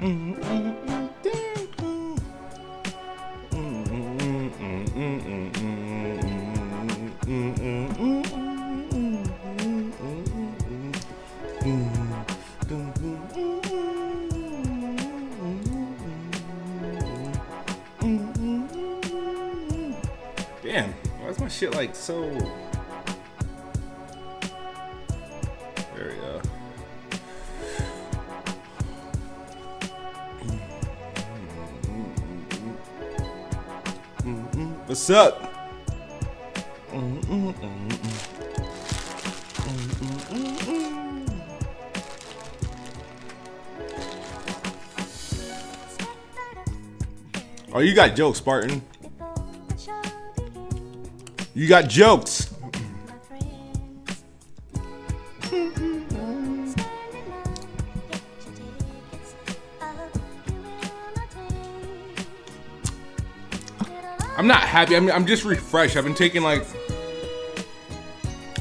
Damn, why is my shit like so? There we go. What's up? Oh, you got jokes, Spartan. You got jokes. I'm not happy. I'm just refreshed. I've been taking like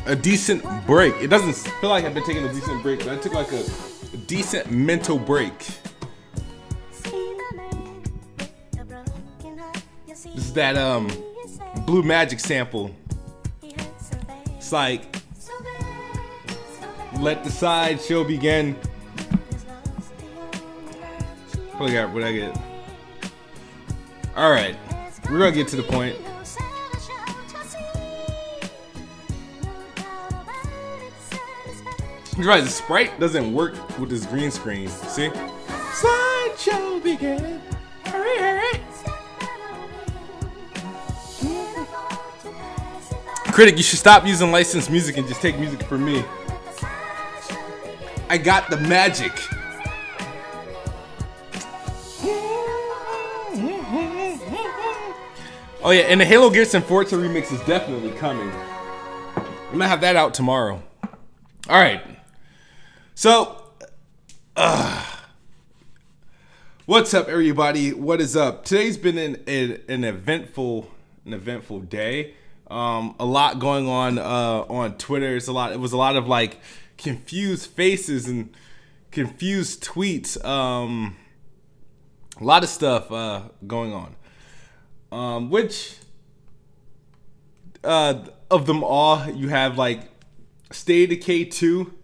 a decent break. It doesn't feel like I've been taking a decent break, but I took like a decent mental break. This is that Blue Magic sample. It's like, let the sideshow begin. What I get? All right, we're gonna get to the point. You're right, the sprite doesn't work with this green screen. See? Slideshow begin. Hurry, hurry. Critic, you should stop using licensed music and just take music from me. I got the magic. Oh yeah, and the Halo Gears and Forza remix is definitely coming. I'm gonna have that out tomorrow. All right. So, what's up, everybody? What is up? Today's been an eventful day. A lot going on Twitter. It was a lot of like confused faces and confused tweets. A lot of stuff going on. Which of them all, you have like State of Decay 2.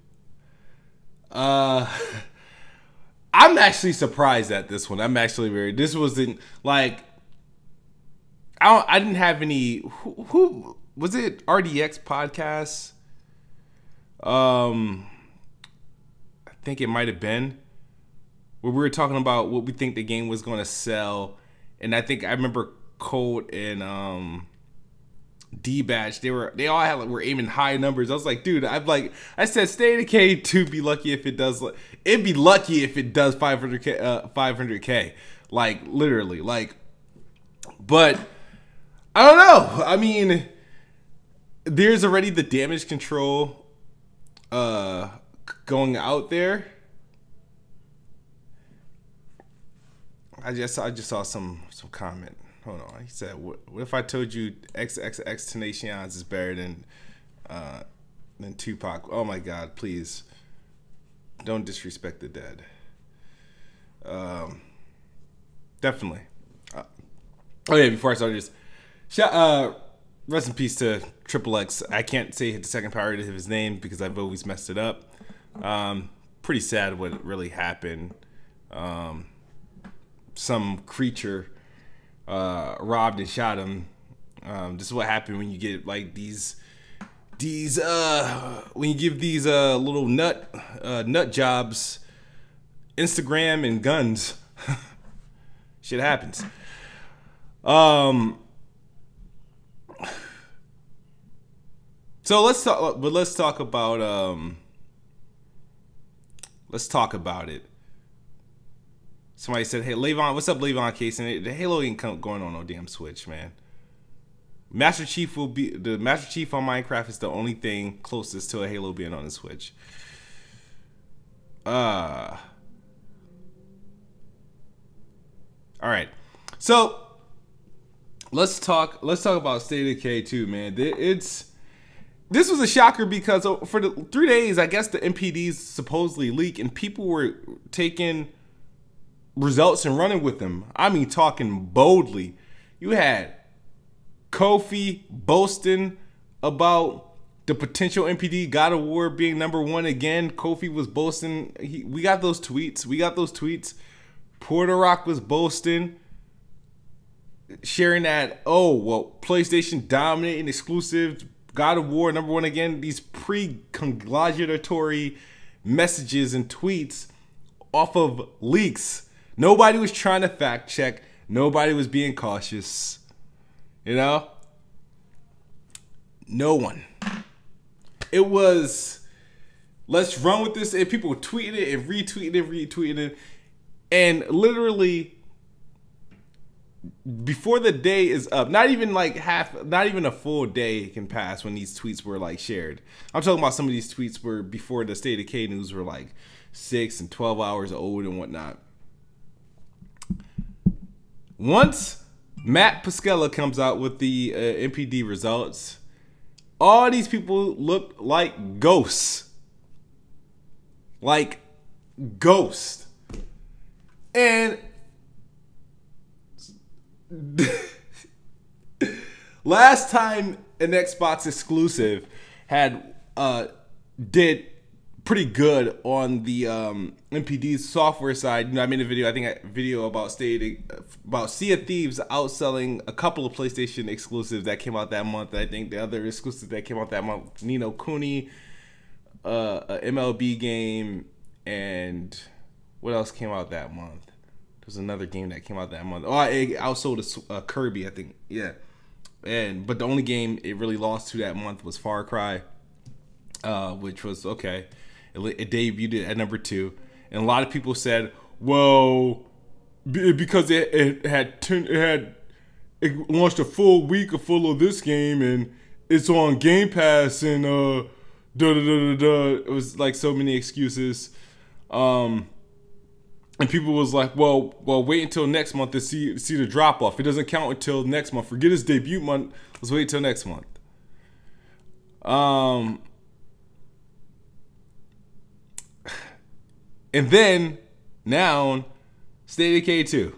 I'm actually surprised at this one. This wasn't like, I didn't have any, who was it? RDX podcast? I think it might have been, where we were talking about what we think the game was going to sell. And I remember Colt and D-Batch, they all had, like, were aiming high numbers. I was like, dude, I said State of Decay 2 be lucky if it does, it'd be lucky if it does 500K, like literally, like, but I don't know. I mean, there's already the damage control going out there. I just saw some comment. Hold on. He said, "What if I told you XXX Tenacion is better than Tupac?" Oh my God! Please don't disrespect the dead. Definitely. Oh yeah. Before I start this, rest in peace to Triple X. I can't say the second part of his name because I've always messed it up. Pretty sad what really happened. Some creature robbed and shot him. This is what happened when you get like these when you give these little nut jobs Instagram and guns. Shit happens. So let's talk about it. Somebody said, "Hey, Levon, what's up, Levon Case?" And the Halo ain't going on no damn Switch, man. Master Chief on Minecraft is the only thing closest to a Halo being on the Switch. All right, so let's talk about State of Decay 2, man. This was a shocker because for the 3 days, I guess the MPDs supposedly leak and people were taking results and running with them. I mean, talking boldly. You had Kofi boasting about the potential NPD God of War being #1 again. Kofi was boasting. We got those tweets. Porter Rock was boasting, sharing that, oh, well, PlayStation dominating exclusive, God of War #1 again. These pre-congratulatory messages and tweets off of leaks. Nobody was trying to fact check. Nobody was being cautious. You know? No one. It was, let's run with this. And people tweeted it and retweeted it. And literally, before the day is up, not even a full day can pass when these tweets were like shared. I'm talking about some of these tweets were before the State of Decay news were like 6 and 12 hours old and whatnot. Once Matt Pasquella comes out with the NPD results, all these people look like ghosts. Like ghosts. And last time an Xbox exclusive had did pretty good on the NPD's software side. You know, I made a video. I think a video about Sea of Thieves outselling a couple of PlayStation exclusives that came out that month. I think the other exclusive that came out that month, Ni no Kuni, a MLB game, and what else came out that month? There's another game that came out that month. Oh, it outsold Kirby, I think. Yeah. But the only game it really lost to that month was Far Cry, which was okay. It debuted at #2, and a lot of people said, "Well, because it launched a full week full of this game, and it's on Game Pass, and It was like so many excuses, and people was like, "Well, wait until next month to see the drop off. It doesn't count until next month. Forget his debut month. Let's wait till next month." And then, now, State of Decay 2.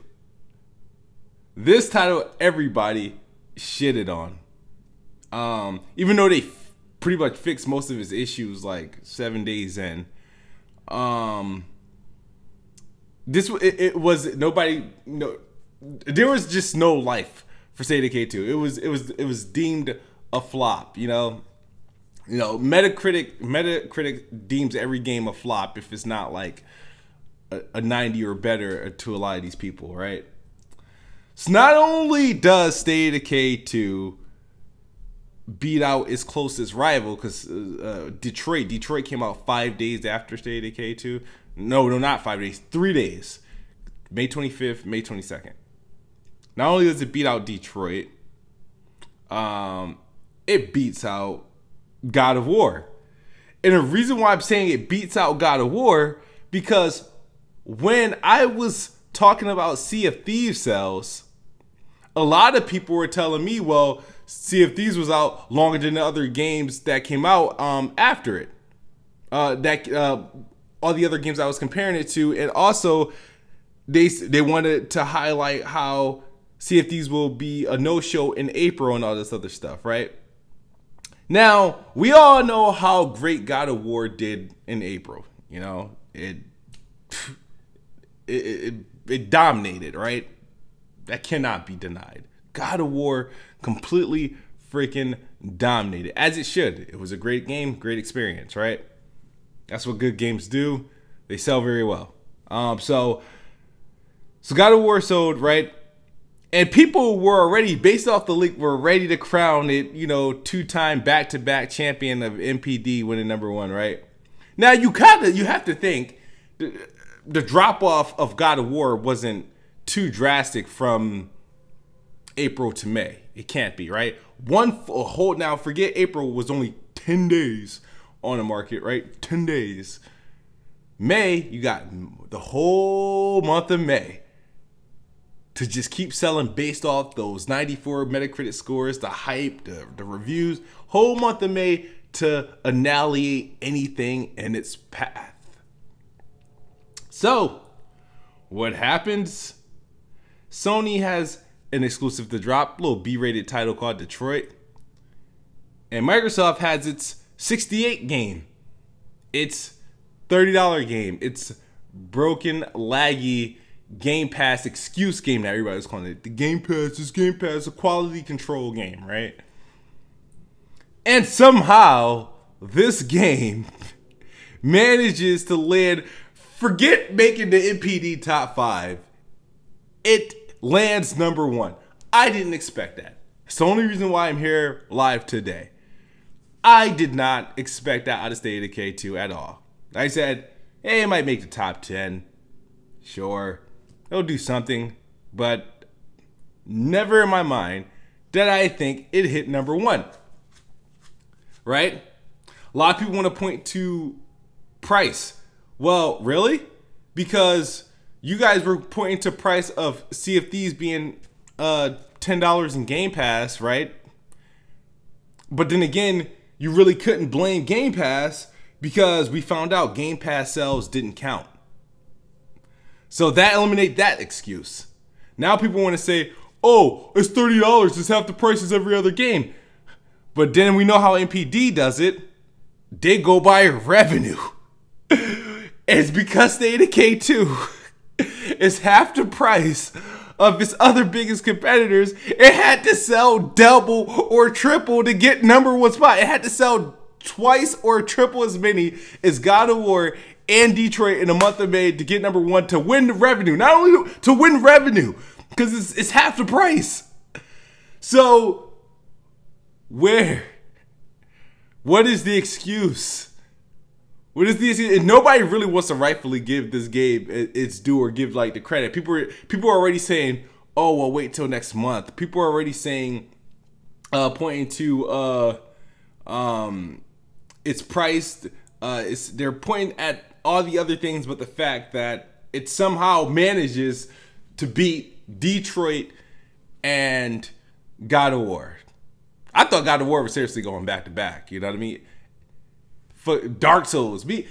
This title, everybody shitted on. Even though they pretty much fixed most of its issues like 7 days in. It was nobody. No, there was just no life for State of Decay 2. It was deemed a flop. You know, Metacritic deems every game a flop if it's not like a 90 or better to a lot of these people, right? So not only does State of Decay 2 beat out its closest rival, because Detroit came out 5 days after State of Decay 2. No, not 5 days, 3 days. May 25th, May 22nd. Not only does it beat out Detroit, it beats out God of War. And the reason why I'm saying it beats out God of War, because when I was talking about Sea of Thieves sales, a lot of people were telling me, well, Sea of Thieves was out longer than the other games that came out after it. All the other games I was comparing it to, and also they wanted to highlight how Sea of Thieves will be a no-show in April and all this other stuff, right? Now, we all know how great God of War did in April. You know, it dominated, right? That cannot be denied. God of War completely freaking dominated, as it should. It was a great game, great experience, right? That's what good games do. They sell very well. So God of War sold, right? And people were already, based off the leak, were ready to crown it, two-time back-to-back champion of NPD, winning #1, right? Now you have to think the drop-off of God of War wasn't too drastic from April to May. It can't be, right? Now forget April was only 10 days on the market, right? 10 days. May, you got the whole month of May to just keep selling based off those 94 Metacritic scores, the hype, the reviews. Whole month of May to annihilate anything in its path. So, what happens? Sony has an exclusive to drop, a little B-rated title called Detroit. And Microsoft has its 68 game. It's $30 game. It's broken, laggy Game Pass excuse game that everybody's calling it. The Game Pass, this Game Pass, a quality control game, right? And somehow, this game manages to land, forget making the NPD top 5. It lands number 1. I didn't expect that. It's the only reason why I'm here live today. I did not expect that out of State of Decay 2 at all. I said, hey, it might make the top 10. Sure, it'll do something, but never in my mind did I think it hit number 1. Right? A lot of people want to point to price. Well, really? Because you guys were pointing to price of Sea of Thieves being $10 in Game Pass, right? But then again, you really couldn't blame Game Pass because we found out Game Pass sales didn't count. So that eliminates that excuse. Now people want to say, oh, it's $30, it's half the price as every other game. But then we know how NPD does it. They go by revenue. It's because State of Decay 2 is half the price of its other biggest competitors. It had to sell double or triple to get number 1 spot. It had to sell twice or triple as many as God of War and Detroit in the month of May to get number 1 to win the revenue. Not only to win revenue, because it's half the price. So, what is the excuse? What is the excuse? And nobody really wants to rightfully give this game its due or give like the credit. People are already saying, oh, well, wait till next month. People are already saying, pointing to it's priced. They're pointing at all the other things, but the fact that it somehow manages to beat Detroit and God of War. I thought God of War was seriously going back to back. You know what I mean? For Dark Souls, I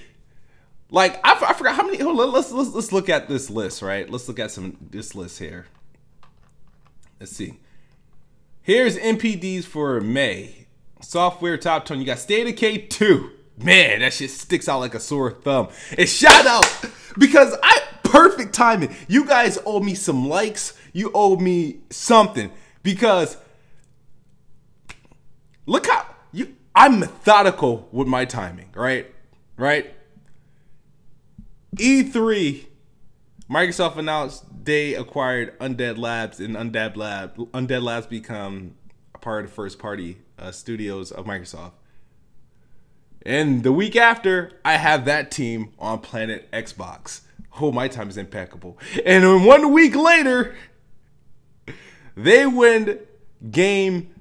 forgot how many. Let's look at this list, right? Let's look at this list here. Let's see. Here's NPDs for May. Software top 10. You got State of Decay 2. Man, that shit sticks out like a sore thumb. And shout out because perfect timing. You guys owe me some likes. You owe me something because look how I'm methodical with my timing, right? Right? E3, Microsoft announced they acquired Undead Labs, and Undead Labs become a part of the first party studios of Microsoft. And the week after, I have that team on Planet Xbox. Oh, my time is impeccable. And then 1 week later, they win game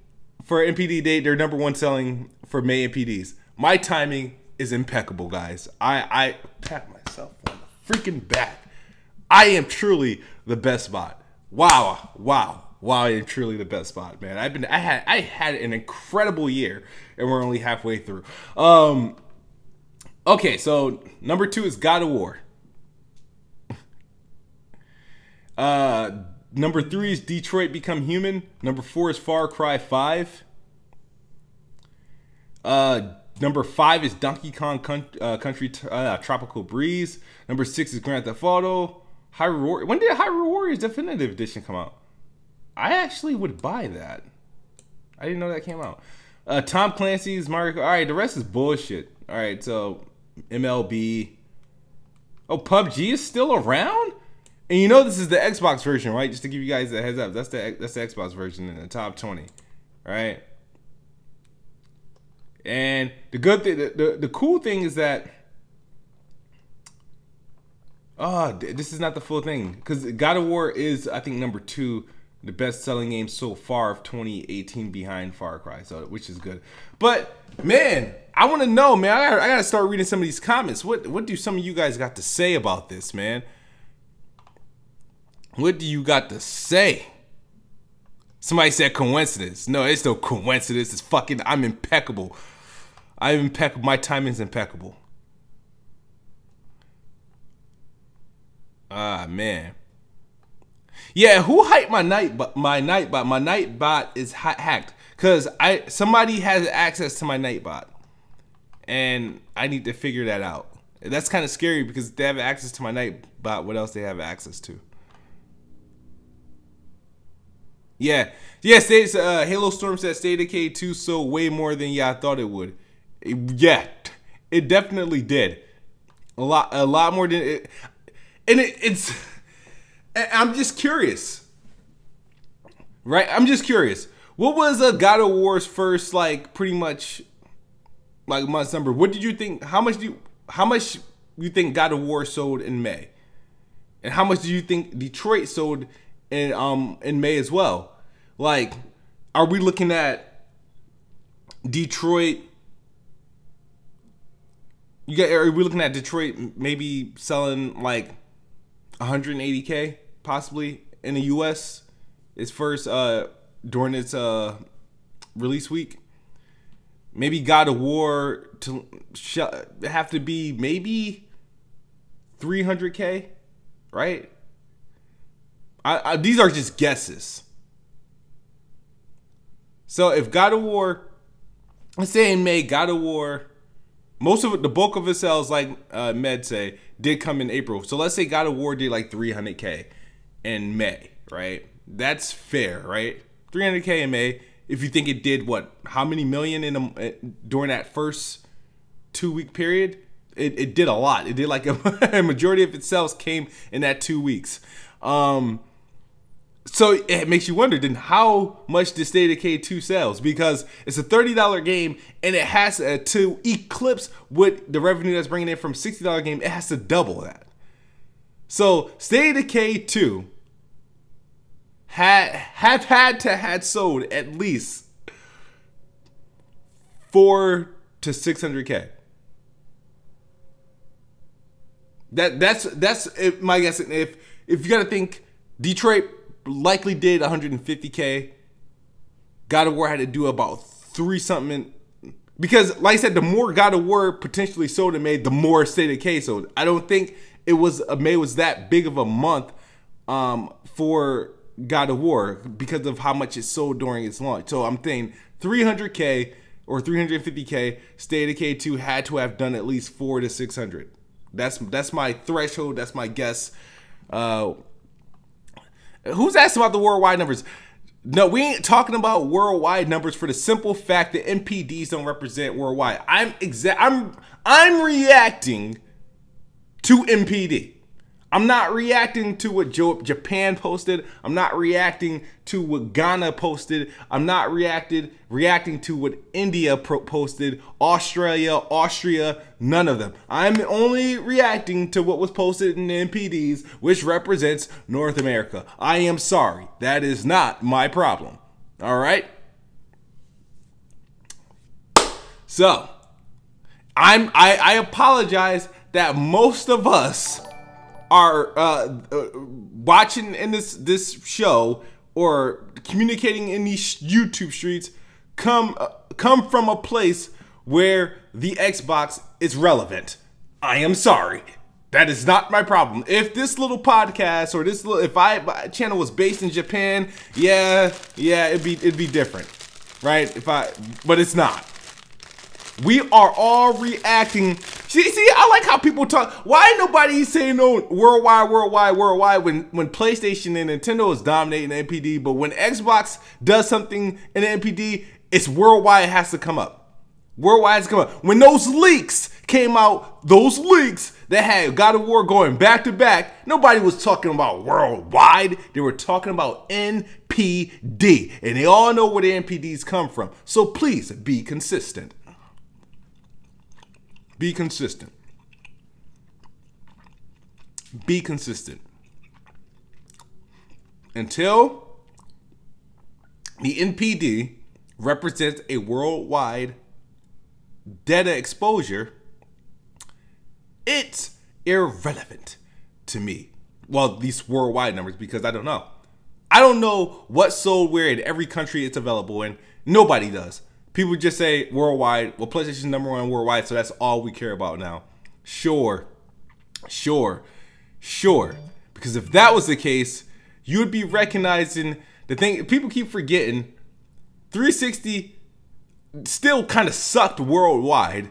for NPD date. They're number 1 selling for May NPDs. My timing is impeccable, guys. I pat myself on the freaking back. I am truly the best bot. Wow. I am truly the best bot, man. I had an incredible year, and we're only halfway through. Okay, so number 2 is God of War. Number 3 is Detroit Become Human. Number 4 is Far Cry 5. Number 5 is Donkey Kong Country Tropical Breeze. Number 6 is Grand Theft Auto. When did Hyrule Warriors Definitive Edition come out? I actually would buy that. I didn't know that came out. Tom Clancy's Mario. All right, the rest is bullshit. All right, so MLB. Oh, PUBG is still around? And you know this is the Xbox version, right? Just to give you guys a heads up, that's the Xbox version in the top 20, right? And the good thing, the cool thing is that, this is not the full thing, because God of War is, I think, number 2, the best-selling game so far of 2018, behind Far Cry, so which is good. But man, I want to know, man. I gotta start reading some of these comments. What do some of you guys got to say about this, man? What do you got to say? Somebody said coincidence. No, it's no coincidence. It's fucking, I'm impeccable. I'm impeccable. My timing's impeccable. Ah, man. Yeah, who hyped my Nightbot? My Nightbot is hacked because somebody has access to my Nightbot, and I need to figure that out. That's kind of scary because if they have access to my Nightbot, what else they have access to? Yeah, Halo Storm said State of Decay 2 sold way more than I thought it would. Yeah, it definitely did. A lot more than it, and it's. I'm just curious, right? I'm just curious. What was God of War's first, like, pretty much, like, month's number? What did you think? How much you think God of War sold in May, and how much do you think Detroit sold in May as well? Like, are we looking at Detroit? Are we looking at Detroit maybe selling like 180K possibly in the US its first during its release week? Maybe God of War to have to be maybe 300K, right? These are just guesses. So if God of War, let's say in May, God of War, most of it, the bulk of its sales, like Med say, did come in April. So let's say God of War did like 300K in May, right? That's fair, right? 300K in May. If you think it did what? How many million during that first 2-week period? It did a lot. It did like a majority of its sales came in that 2 weeks. So it makes you wonder then how much did State of Decay 2 sells, because it's a $30 game and it has to eclipse what the revenue that's bringing in from $60 game. It has to double that. So State of Decay 2 had sold at least 400 to 600K. That's my guess. If you got to think, Detroit likely did 150K. God of War had to do about 3 something, because like I said, the more God of War potentially sold in May, the more State of Decay sold. I don't think May was that big of a month for God of War because of how much it sold during its launch. So I'm thinking 300K or 350K. State of Decay 2 had to have done at least 400 to 600. That's my threshold. That's my guess. Who's asked about the worldwide numbers? No, we ain't talking about worldwide numbers for the simple fact that NPDs don't represent worldwide. I'm reacting to NPD. I'm not reacting to what Japan posted. I'm not reacting to what Ghana posted. I'm not reacting to what India posted, Australia, Austria, none of them. I'm only reacting to what was posted in the NPDs, which represents North America. I am sorry. That is not my problem. All right? So, I apologize that most of us are watching in this show or communicating in these YouTube streets come from a place where the Xbox is relevant. I am sorry. That is not my problem. If this little podcast or if my channel was based in Japan, yeah, it'd be different, right? But it's not. We are all reacting. See, I like how people talk. Why nobody saying no worldwide when PlayStation and Nintendo is dominating the NPD, but when Xbox does something in the NPD, it's worldwide. It has to come up. Worldwide has to come up. When those leaks came out, those leaks that had God of War going back to back, nobody was talking about worldwide. They were talking about NPD, and they all know where the NPDs come from. So please be consistent. Be consistent. Be consistent. Until the NPD represents a worldwide data exposure, it's irrelevant to me. Well, these worldwide numbers, because I don't know. I don't know what sold where in every country it's available in. Nobody does. People just say worldwide. Well, PlayStation's #1 worldwide, so that's all we care about now. Sure. Because if that was the case, you would be recognizing the thing. People keep forgetting 360 still kind of sucked worldwide.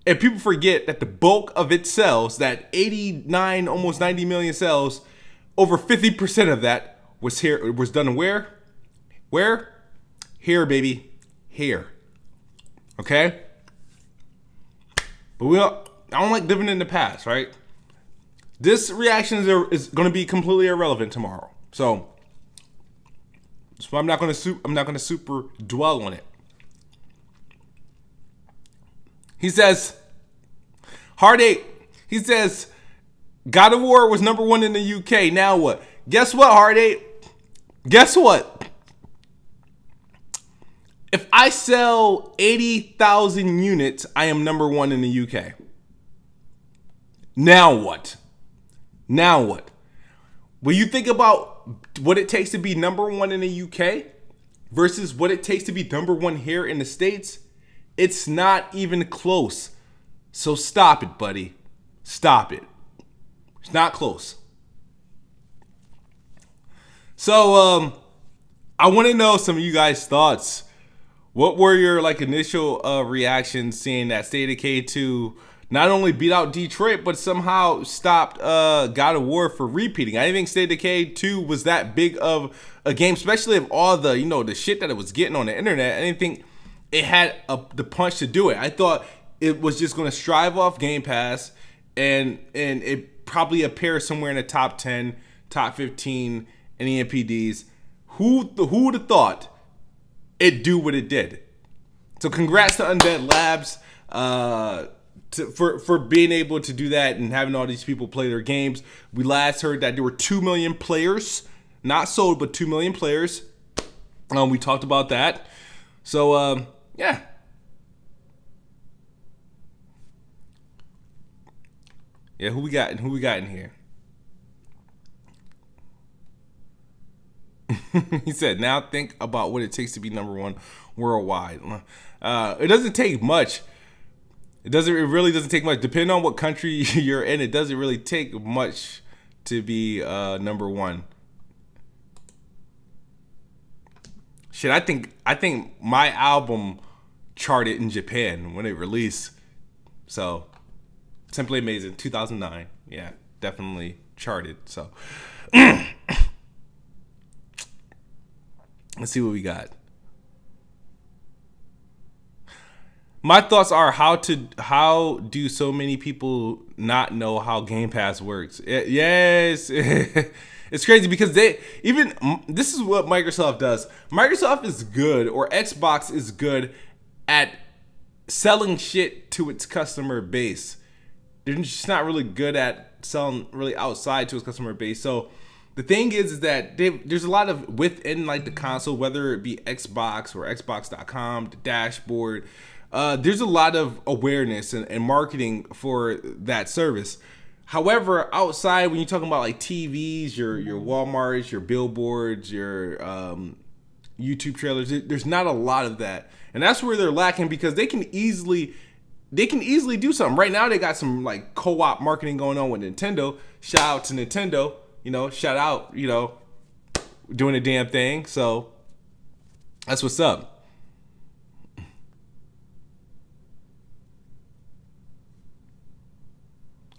And people forget that the bulk of its sales, that 89, almost 90 million sales, over 50% of that was here. It was done where? Where? Here, baby. Here. Okay? But I don't like living in the past, right? This reaction is going to be completely irrelevant tomorrow. So I'm not going to super dwell on it. He says, Heartache, he says, God of War was #1 in the UK. Now what? Guess what, Heartache? Guess what? If I sell 80,000 units, I am #1 in the UK. Now what? Now what? When you think about what it takes to be #1 in the UK versus what it takes to be #1 here in the States, it's not even close. So stop it, buddy. Stop it. It's not close. So I want to know some of you guys' thoughts. What were your initial reactions seeing that State of Decay 2 not only beat out Detroit, but somehow stopped God of War for repeating? I didn't think State of Decay 2 was that big of a game, especially of all the, the shit that it was getting on the internet. I didn't think it had the punch to do it. I thought it was just going to strive off Game Pass and it probably appear somewhere in the top 10, top 15 in the NPDs. Who would have thought it do what it did? So congrats to Undead Labs for being able to do that and having all these people play their games. We last heard that there were 2 million players, not sold, but 2 million players. We talked about that. So yeah. Yeah, who we got in here? He said, now think about what it takes to be #1 worldwide. It doesn't take much. It really doesn't take much. Depending on what country you're in, it doesn't really take much to be #1. Shit, I think my album charted in Japan when it released. So Simply Amazing, 2009. Yeah, definitely charted. So let's see what we got. My thoughts are how do so many people not know how Game Pass works? Yes, it's crazy because this is what Microsoft does. Microsoft is good, or Xbox is good at selling shit to its customer base. They're just not really good at selling really outside to its customer base. So the thing is that there's a lot of within the console, whether it be Xbox or Xbox.com, the dashboard. There's a lot of awareness and marketing for that service. However, outside, when you're talking about TVs, your Walmarts, your billboards, your YouTube trailers, there's not a lot of that, and that's where they're lacking because they can easily do something. Right now, they got some co-op marketing going on with Nintendo. Shout out to Nintendo, shout out, doing a damn thing. So that's what's up.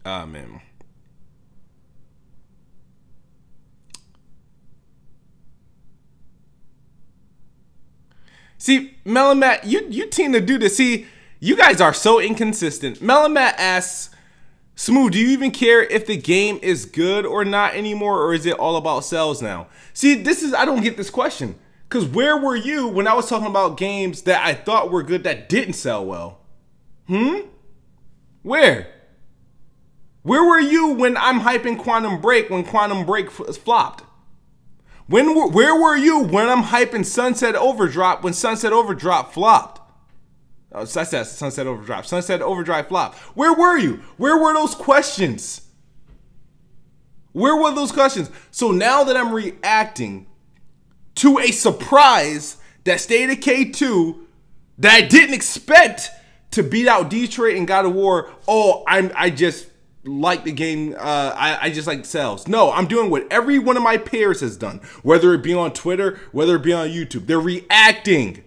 Ah, man. See, Melamat, you tend to do this. See, you guys are so inconsistent. Melamat asks, Smooth, do you even care if the game is good or not anymore, or is it all about sales now? See, I don't get this question. Because where were you when I was talking about games that I thought were good that didn't sell well? Where? Where were you when I'm hyping Quantum Break when Quantum Break flopped? Where were you when I'm hyping Sunset Overdrive when Sunset Overdrive flopped? Oh, I said Sunset Overdrive. Sunset Overdrive flopped. Where were you? Where were those questions? Where were those questions? So now that I'm reacting to a surprise that State of Decay 2 that I didn't expect to beat out Detroit and God of War, oh, I just like the game. I just like sales. No, I'm doing what every one of my peers has done, whether it be on Twitter, whether it be on YouTube. They're reacting.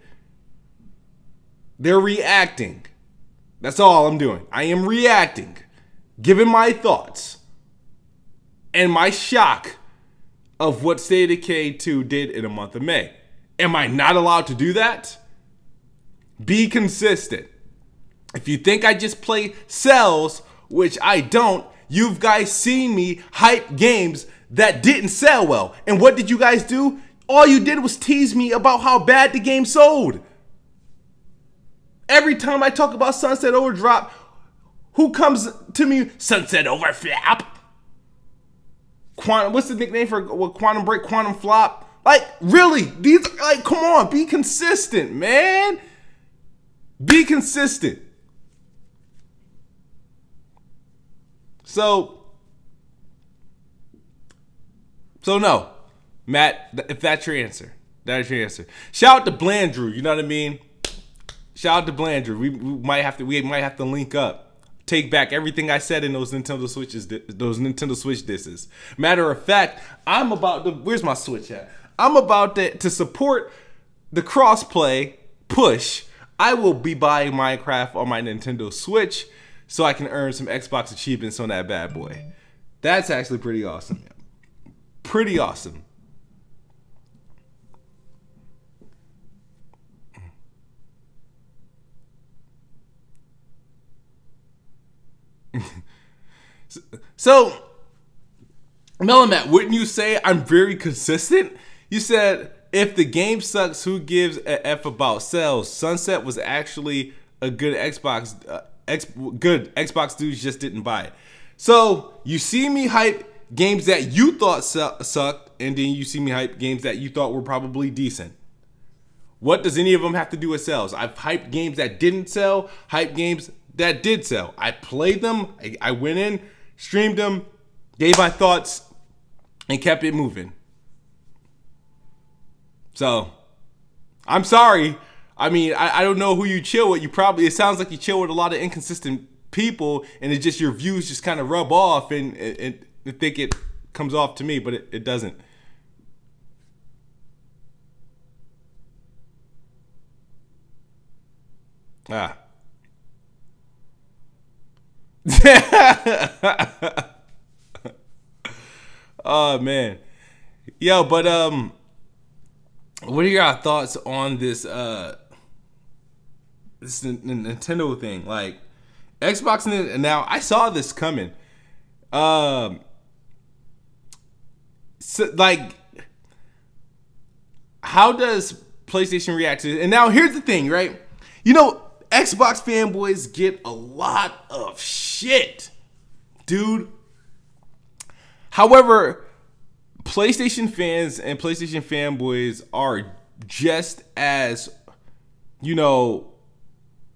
They're reacting. That's all I'm doing. I am reacting, giving my thoughts and my shock of what State of Decay 2 did in the month of May. Am I not allowed to do that? Be consistent. If you think I just play sales, which I don't, you've guys seen me hype games that didn't sell well. And what did you guys do? All you did was tease me about how bad the game sold. Every time I talk about Sunset Overdrop, who comes to me? Sunset Overflop. Quantum, what's the nickname for what? Quantum Break, Quantum Flop. Like, really? These, like, come on, be consistent, man. Be consistent. So no, Matt, if that's your answer, that's your answer. Shout out to Blandrew, you know what I mean? Shout out to Blandrew. We might have to link up. Take back everything I said in those Nintendo Switch disses. Matter of fact, I'm about to, where's my Switch at? I'm about to support the crossplay push. I will be buying Minecraft on my Nintendo Switch so I can earn some Xbox achievements on that bad boy. That's actually pretty awesome. Pretty awesome. So, Melamat, wouldn't you say I'm very consistent? You said, if the game sucks, who gives a F about sales? Sunset was actually a good Xbox. Good Xbox dudes just didn't buy it. So, you see me hype games that you thought sucked, and then you see me hype games that you thought were probably decent. What does any of them have to do with sales? I've hyped games that didn't sell, hyped games that did sell. I played them, I went in, streamed them, gave my thoughts, and kept it moving. So, I'm sorry. I mean, I don't know who you chill with. It sounds like you chill with a lot of inconsistent people, and it's just your views just kind of rub off, and I think it comes off to me, but it doesn't. Oh man, yo, but what are your thoughts on this this Nintendo thing? Like, Xbox, now I saw this coming. So, like, how does PlayStation react to it? And now here's the thing, right? You know, Xbox fanboys get a lot of shit, dude. However, PlayStation fans and PlayStation fanboys are just as, you know,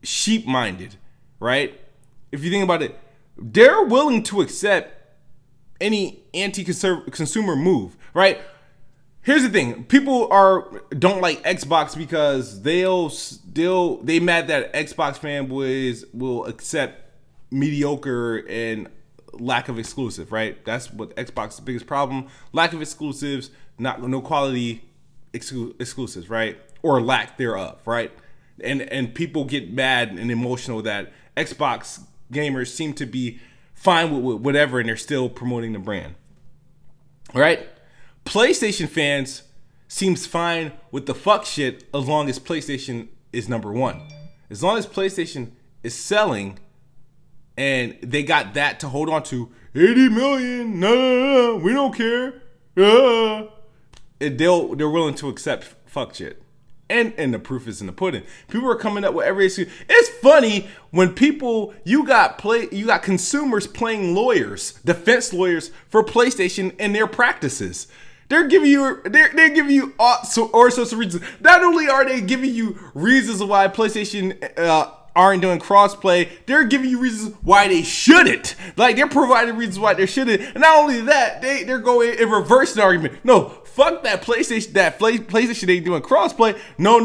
sheep-minded, right? If you think about it, they're willing to accept any anti-consumer move, right? Here's the thing: people don't like Xbox because they mad that Xbox fanboys will accept mediocre and lack of exclusive, right? That's what Xbox's biggest problem: lack of exclusives, no quality exclusives, right? Or lack thereof, right? And people get mad and emotional that Xbox gamers seem to be fine with whatever, and they're still promoting the brand, right? PlayStation fans seems fine with the fuck shit as long as PlayStation is #1. As long as PlayStation is selling and they got that to hold on to, 80 million, no, we don't care. They're willing to accept fuck shit. And the proof is in the pudding. People are coming up with every excuse. It's funny when you got consumers playing lawyers, defense lawyers for PlayStation and their practices. They're giving you all sorts of reasons. Not only are they giving you reasons why PlayStation aren't doing crossplay, they're giving you reasons why they shouldn't. Like, they're providing reasons why they shouldn't. And not only that, they're going in reverse the argument. No, fuck that PlayStation. PlayStation ain't doing crossplay. No.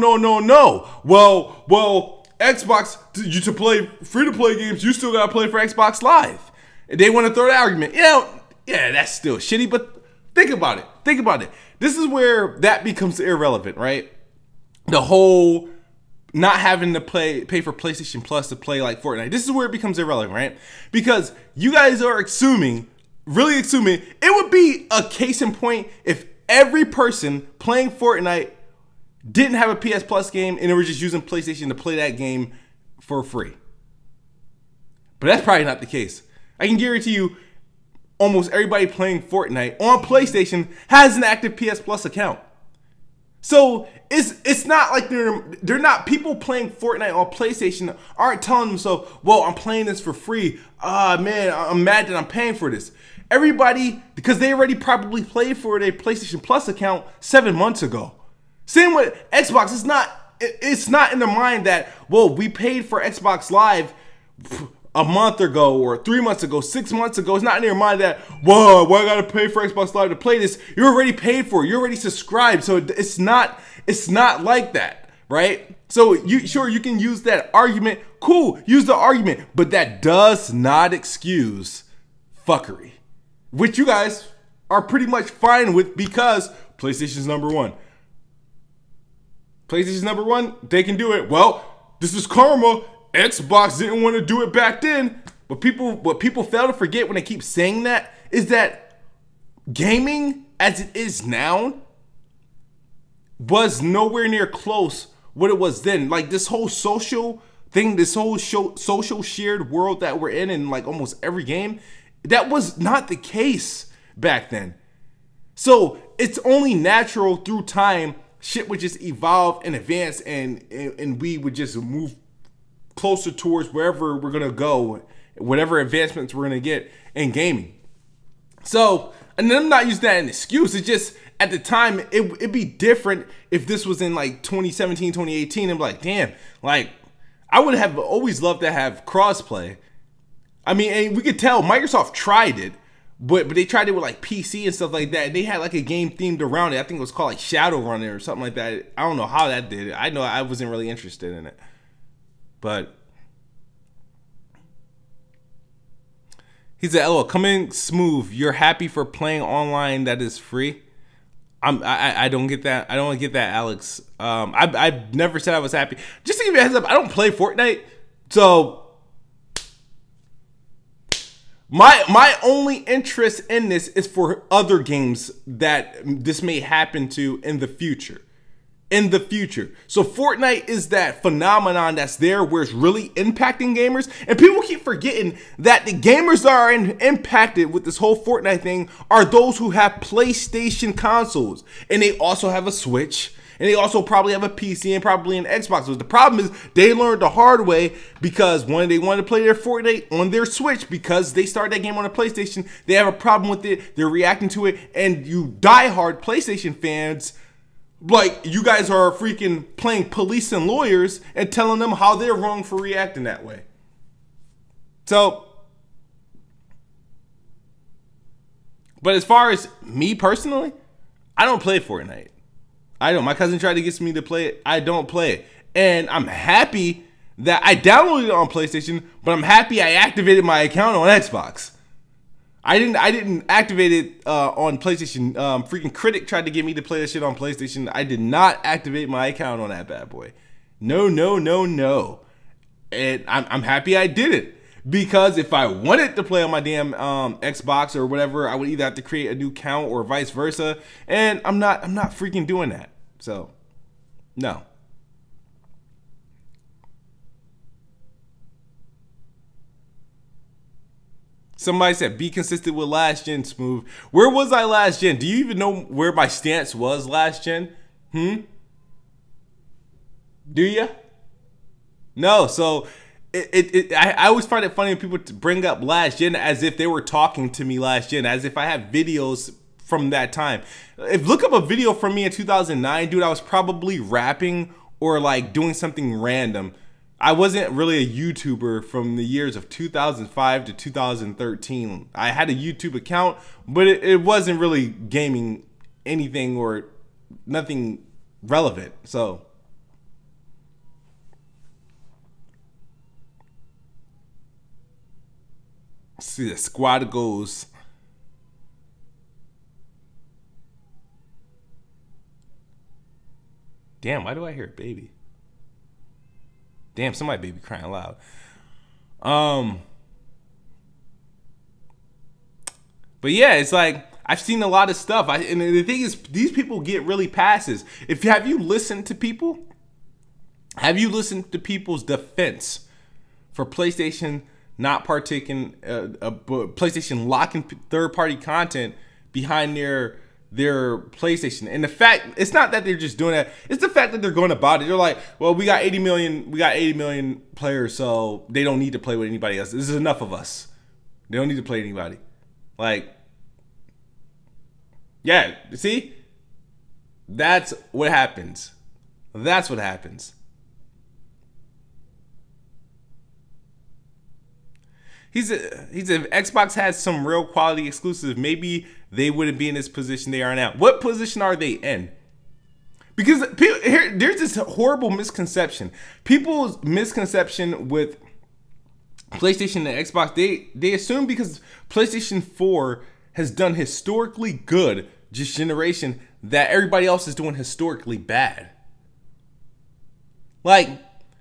Well, Xbox, to play free to play games, you still gotta play for Xbox Live. And they want to throw the argument. Yeah, that's still shitty, but think about it. Think about it. This is where that becomes irrelevant, right? The whole not having to pay for PlayStation Plus to play like Fortnite. This is where it becomes irrelevant, right? Because you guys are really assuming it would be a case in point if every person playing Fortnite didn't have a PS Plus game and they were just using PlayStation to play that game for free. But that's probably not the case. I can guarantee you almost everybody playing Fortnite on PlayStation has an active PS Plus account. So it's not like they're not, people playing Fortnite on PlayStation aren't telling themselves, well, I'm playing this for free. Man, I'm mad that I'm paying for this. Everybody, because they already probably played for their PlayStation Plus account 7 months ago. Same with Xbox. It's not in their mind that, well, we paid for Xbox Live a month ago or 3 months ago, 6 months ago. It's not in your mind that, whoa, why I gotta pay for Xbox Live to play this? You're already paid for it. You're already subscribed. So it's not like that, right? So you can use that argument. Cool, use the argument, but that does not excuse fuckery, which you guys are pretty much fine with because PlayStation's number one. PlayStation's number one, they can do it. Well, this is karma. Xbox didn't want to do it back then. But what people fail to forget when they keep saying that is that gaming as it is now was nowhere near close what it was then. Like this whole social thing, this whole social shared world that we're in like almost every game, that was not the case back then. So it's only natural through time shit would just evolve and advance and we would just move closer towards wherever we're gonna go, whatever advancements we're gonna get in gaming. So, and then I'm not using that as an excuse. It's just at the time it'd be different if this was in like 2017, 2018. I'm like, damn, like I would have always loved to have crossplay. I mean, and we could tell Microsoft tried it, but they tried it with like PC and stuff like that. And they had like a game themed around it. I think it was called like Shadowrunner or something like that. I don't know how that did it. I know I wasn't really interested in it. But he said, "LOL, coming smooth. You're happy for playing online that is free." I don't get that. I don't get that, Alex. I've never said I was happy. Just to give you a heads up, I don't play Fortnite, so my only interest in this is for other games that this may happen to in the future. So Fortnite is that phenomenon that's there where it's really impacting gamers, and people keep forgetting that the gamers that are impacted with this whole Fortnite thing are those who have PlayStation consoles, and they also have a Switch, and they also probably have a PC and probably an Xbox. So the problem is they learned the hard way because when they wanted to play their Fortnite on their Switch because they started that game on a PlayStation, they have a problem with it, they're reacting to it, and you diehard PlayStation fans, like you guys are freaking playing police and lawyers and telling them how they're wrong for reacting that way. So, but as far as me personally, I don't play Fortnite. I don't. My cousin tried to get me to play it. I don't play it. And I'm happy that I downloaded it on PlayStation, but I'm happy I activated my account on Xbox. I didn't activate it on PlayStation. Freaking Critic tried to get me to play that shit on PlayStation. I did not activate my account on that bad boy. No. And I'm happy I did it. Because if I wanted to play on my damn Xbox or whatever, I would either have to create a new account or vice versa. And I'm not freaking doing that. So, no. Somebody said, be consistent with last gen, Smooth. Where was I last gen? Do you even know where my stance was last gen? Do you? No, so I always find it funny when people bring up last gen as if they were talking to me last gen, as if I have videos from that time. If look up a video from me in 2009, dude, I was probably rapping or like doing something random. I wasn't really a YouTuber from the years of 2005 to 2013. I had a YouTube account, but it wasn't really gaming anything or nothing relevant. So See the squad goes. Damn, why do I hear a baby? Damn, somebody baby crying loud. But yeah, it's like I've seen a lot of stuff. And the thing is, these people get really passes. Have you listened to people? Have you listened to people's defense for PlayStation not partaking, PlayStation locking third-party content behind their PlayStation? And the fact, it's not that they're just doing that, it's the fact that they're going about it. They're like, well, we got 80 million players, so they don't need to play with anybody else. This is enough of us. They don't need to play anybody. Like, yeah, see? That's what happens. That's what happens. He said if Xbox had some real quality exclusive, maybe they wouldn't be in this position they are now. What position are they in? Because there's this horrible misconception. People's misconception with PlayStation and Xbox, they assume because PlayStation 4 has done historically good this generation that everybody else is doing historically bad. Like,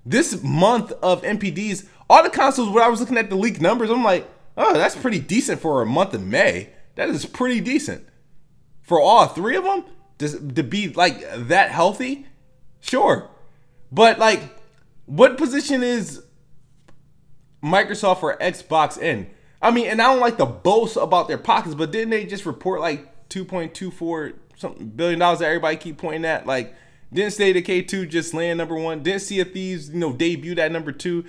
this month of NPDs, all the consoles, when I was looking at the leaked numbers, I'm like, oh, that's pretty decent for a month of May. That is pretty decent. For all three of them, to be like that healthy, sure. But like, what position is Microsoft or Xbox in? I mean, and I don't like to boast about their pockets, but didn't they just report like $2.24 something billion that everybody keep pointing at? Like, didn't State of Decay 2 just land #1? Didn't Sea of Thieves, debut at #2?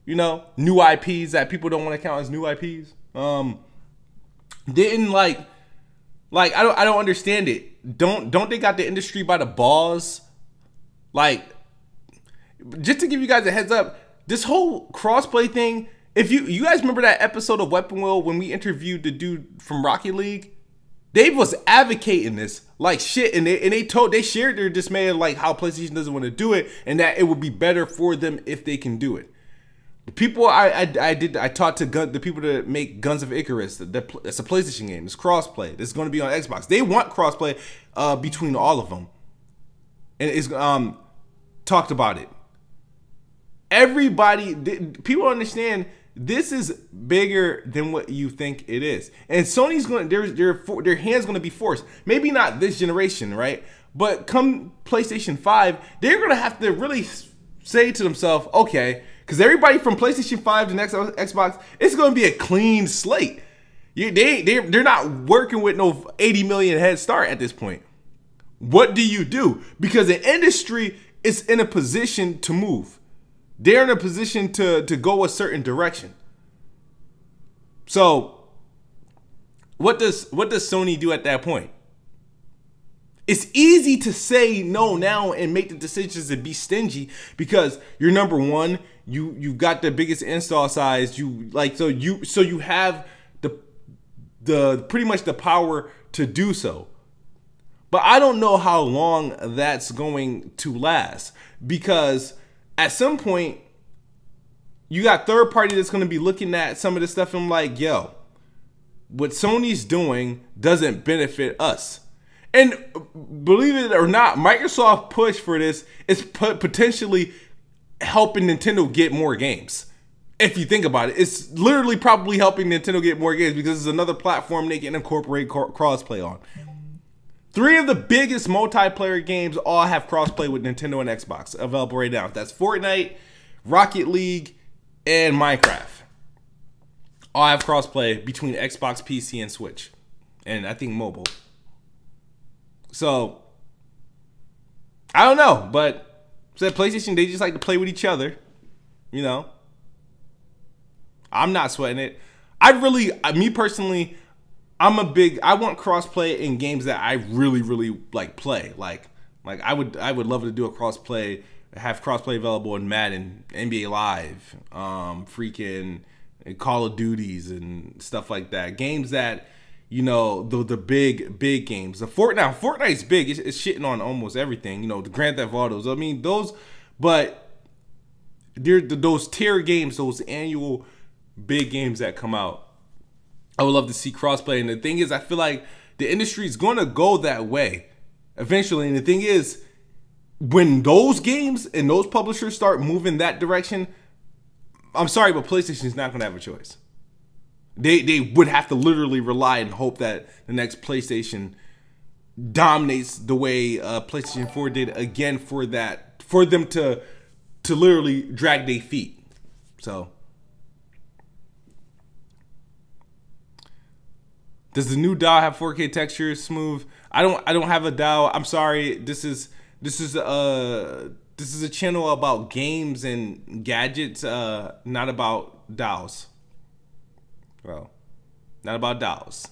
New IPs that people don't want to count as new IPs. Didn't like I don't understand it. Don't they got the industry by the balls? Like, just to give you guys a heads up, this whole crossplay thing. If you guys remember that episode of Weapon Wheel when we interviewed the dude from Rocket League, Dave was advocating this like shit, and they shared their dismay of like how PlayStation doesn't want to do it, and that it would be better for them if they can do it. The people I taught to the people to make Guns of Icarus. It's a PlayStation game. It's crossplay. It's going to be on Xbox. They want crossplay between all of them, and it's talked about it. Everybody, people understand this is bigger than what you think it is, and Sony's going. Their hands going to be forced. Maybe not this generation, right? But come PlayStation 5, they're going to have to really say to themselves, okay. Because everybody from PlayStation 5 to next Xbox, it's going to be a clean slate. They're not working with no 80 million head start at this point. What do you do? Because the industry is in a position to move. They're in a position to go a certain direction. So, what does Sony do at that point? It's easy to say no now and make the decisions and be stingy because you're #1. You've got the biggest install size. So you have the pretty much the power to do so. But I don't know how long that's going to last, because at some point you got third party that's going to be looking at some of this stuff and like, yo, what Sony's doing doesn't benefit us. And believe it or not, Microsoft push for this is potentially helping Nintendo get more games. If you think about it, it's literally probably helping Nintendo get more games because it's another platform they can incorporate crossplay on. 3 of the biggest multiplayer games all have crossplay with Nintendo and Xbox available right now. That's Fortnite, Rocket League, and Minecraft. All have crossplay between Xbox, PC, and Switch. And I think mobile. So, I don't know, but said PlayStation, they just like to play with each other, I'm not sweating it. Me personally, I want crossplay in games that I really, really like play. Like I would love to do a crossplay, have crossplay available in Madden, NBA Live, freaking Call of Duties and stuff like that. Games that, the big games. Fortnite's big. It's shitting on almost everything. The Grand Theft Autos. I mean, those, but those tier games, those annual big games that come out, I would love to see crossplay. And the thing is, I feel like the industry is going to go that way eventually. And the thing is, when those games and those publishers start moving that direction, I'm sorry, but PlayStation is not going to have a choice. They would have to literally rely and hope that the next PlayStation dominates the way PlayStation 4 did again, for them to literally drag their feet. So, does the new DAW have 4K textures? Smooth. I don't have a DAW. I'm sorry. This is a channel about games and gadgets, not about DAWs. Well, not about DAWs.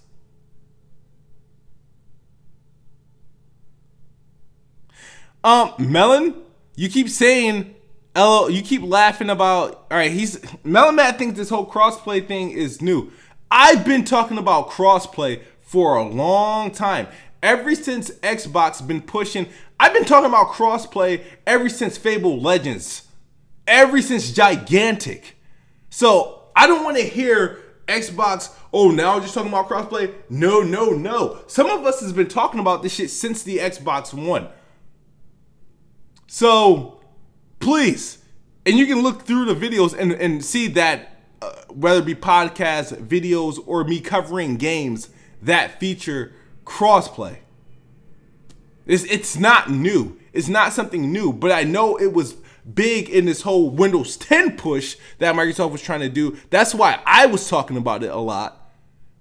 Melon, you keep saying, you keep laughing about, all right, Melon Matt thinks this whole crossplay thing is new. I've been talking about crossplay for a long time. Ever since Xbox been pushing, I've been talking about crossplay ever since Fable Legends, ever since Gigantic. So I don't want to hear Xbox, oh, now just talking about crossplay. No, no, no. Some of us has been talking about this shit since the Xbox One. So please, and you can look through the videos and see that whether it be podcasts, videos, or me covering games that feature crossplay. It's not new. It's not something new, but I know it was big in this whole Windows 10 push that Microsoft was trying to do. That's why I was talking about it a lot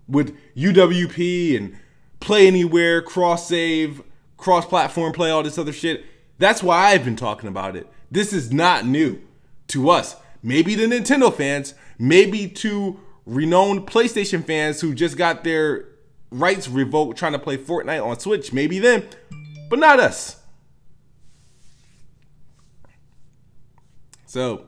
with UWP and Play Anywhere, cross save, cross-platform play, all this other shit. That's why I've been talking about it. This is not new to us. Maybe the Nintendo fans, maybe to renowned PlayStation fans who just got their rights revoked trying to play Fortnite on Switch, maybe them, but not us. So,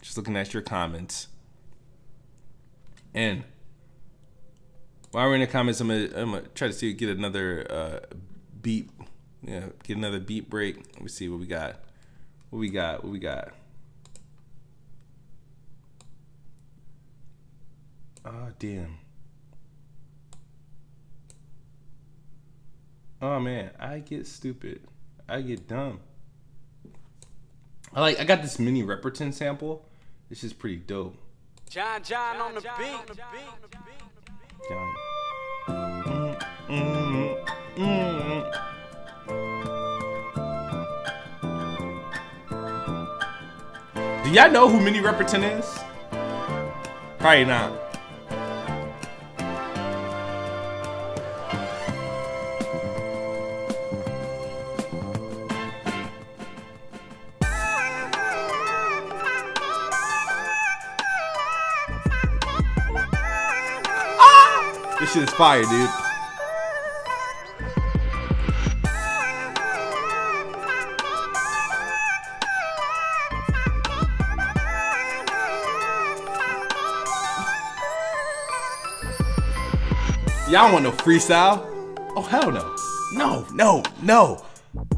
just looking at your comments. And while we're in the comments, I'm gonna try to get another beat. Yeah, get another beat break. Let me see what we got. What we got. Oh, damn. Oh man, I get stupid. I get dumb. I got this mini Repperton sample. This is pretty dope. John on the beat. Do y'all know who Mini Repperton is? Probably not. This shit is fire, dude. Y'all want no freestyle? Oh, hell no. No, no, no.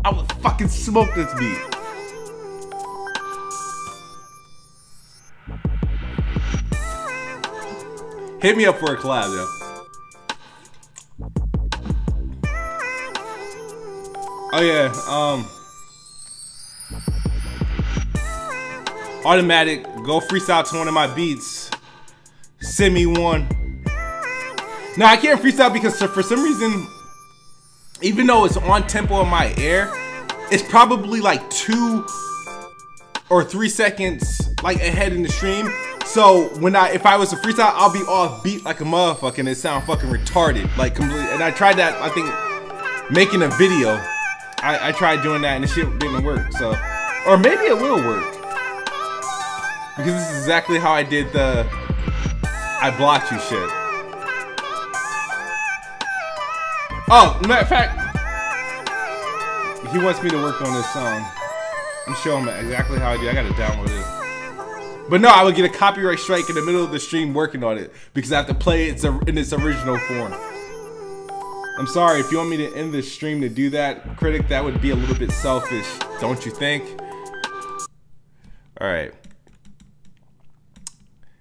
I would fucking smoke this beat. Hit me up for a collab, yo. Oh yeah, automatic, go freestyle to one of my beats. Send me one. Now I can't freestyle because for some reason, even though it's on tempo in my air, it's probably like 2 or 3 seconds like ahead in the stream. So if I was to freestyle, I'll be off beat like a motherfucker and it sound fucking retarded, like completely. And I tried that, I think, making a video. I tried doing that and the shit didn't work. So, or maybe it will work because this is exactly how I did the I blocked you shit. Oh, matter of fact, he wants me to work on this song. I'm showing him exactly how I do. I gotta download it. But no, I would get a copyright strike in the middle of the stream working on it because I have to play it in its original form. I'm sorry, if you want me to end this stream to do that, Critic, that would be a little bit selfish, don't you think? All right.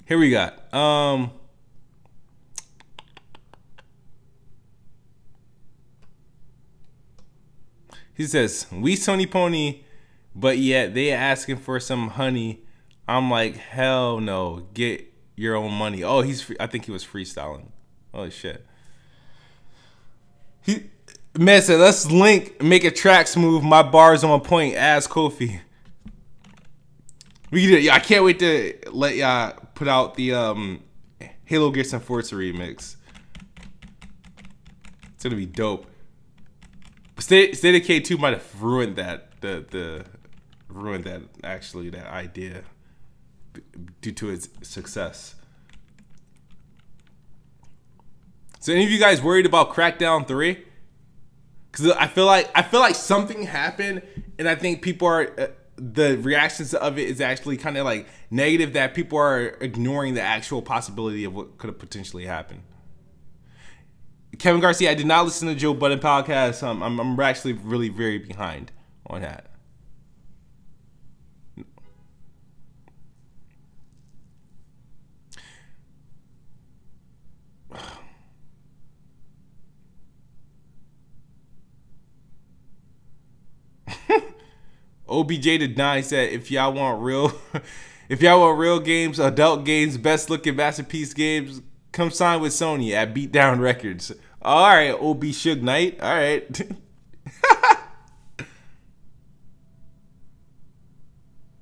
Here we got. He says, we Sony Pony, but yet they asking for some honey. I'm like, hell no, get your own money. Oh, I think he was freestyling. Holy shit. Man said, let's link, make a track smooth. My bars on point. Ask Kofi. We can do it. Yeah, I can't wait to let y'all put out the Halo Gears and Forza remix. It's gonna be dope. State of Decay 2 might have ruined that. Ruined that actually, that idea due to its success. So any of you guys worried about Crackdown 3? Because I feel like something happened, and I think people are the reactions of it is actually kind of like negative, that people are ignoring the actual possibility of what could have potentially happened. Kevin Garcia, I did not listen to Joe Budden podcast. I'm actually really very behind on that. OBJ did not. He said, if y'all want real games, adult games, best looking masterpiece games, come sign with Sony at Beatdown Records. All right, OB Suge Knight. All right.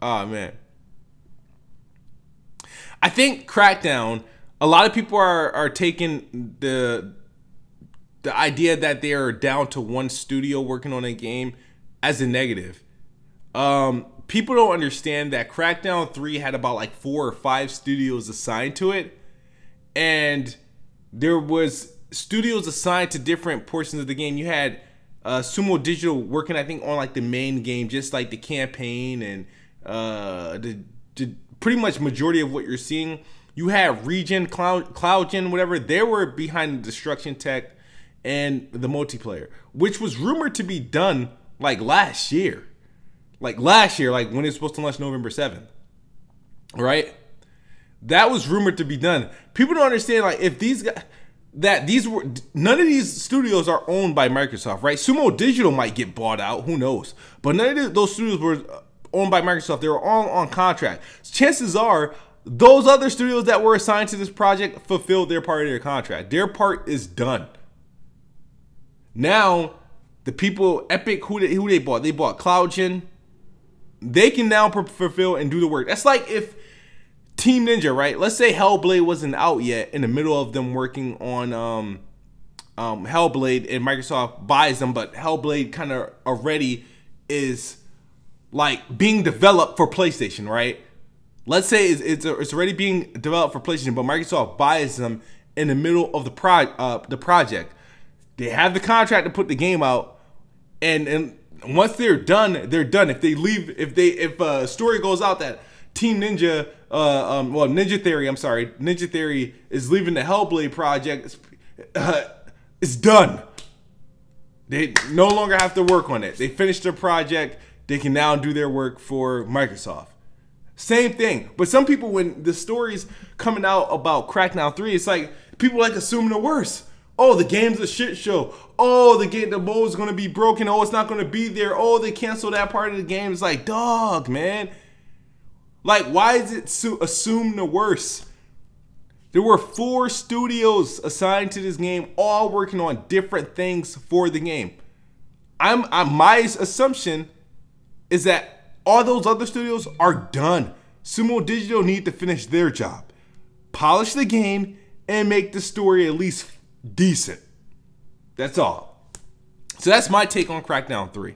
Oh man. I think Crackdown, a lot of people are taking the idea that they are down to one studio working on a game as a negative. People don't understand that Crackdown 3 had about like 4 or 5 studios assigned to it, and there was studios assigned to different portions of the game. You had Sumo Digital working, I think, on like the main game, just like the campaign and the pretty much majority of what you're seeing. You had Regen, CloudGen, whatever. They were behind the destruction tech and the multiplayer, which was rumored to be done like last year. Like when it's supposed to launch November 7th, right? That was rumored to be done. People don't understand, like, if these guys, none of these studios are owned by Microsoft, right? Sumo Digital might get bought out, who knows? But none of those studios were owned by Microsoft. They were all on contract. Chances are, those other studios that were assigned to this project fulfilled their part of their contract. Their part is done. Now, the people, Epic, who they bought? They bought CloudGen. They can now fulfill and do the work. That's like if Team Ninja, right? Let's say Hellblade wasn't out yet, in the middle of them working on Hellblade, and Microsoft buys them, but Hellblade kind of already is like being developed for PlayStation, right? Let's say it's already being developed for PlayStation, but Microsoft buys them in the middle of the project. They have the contract to put the game out, and once they're done, they're done. If a story goes out that Team Ninja, Ninja Theory is leaving the Hellblade project, it's done. They no longer have to work on it. They finished their project. They can now do their work for Microsoft. Same thing. But some people, when the stories coming out about Crackdown 3, it's like people like assuming the worst. Oh, the game's a shit show. Oh, the mode's gonna be broken. Oh, it's not gonna be there. Oh, they canceled that part of the game. It's like, dog, man. Like, why is it assume the worst? There were 4 studios assigned to this game, all working on different things for the game. My assumption is that all those other studios are done. Sumo Digital need to finish their job, polish the game, and make the story at least decent. That's all. So that's my take on Crackdown 3.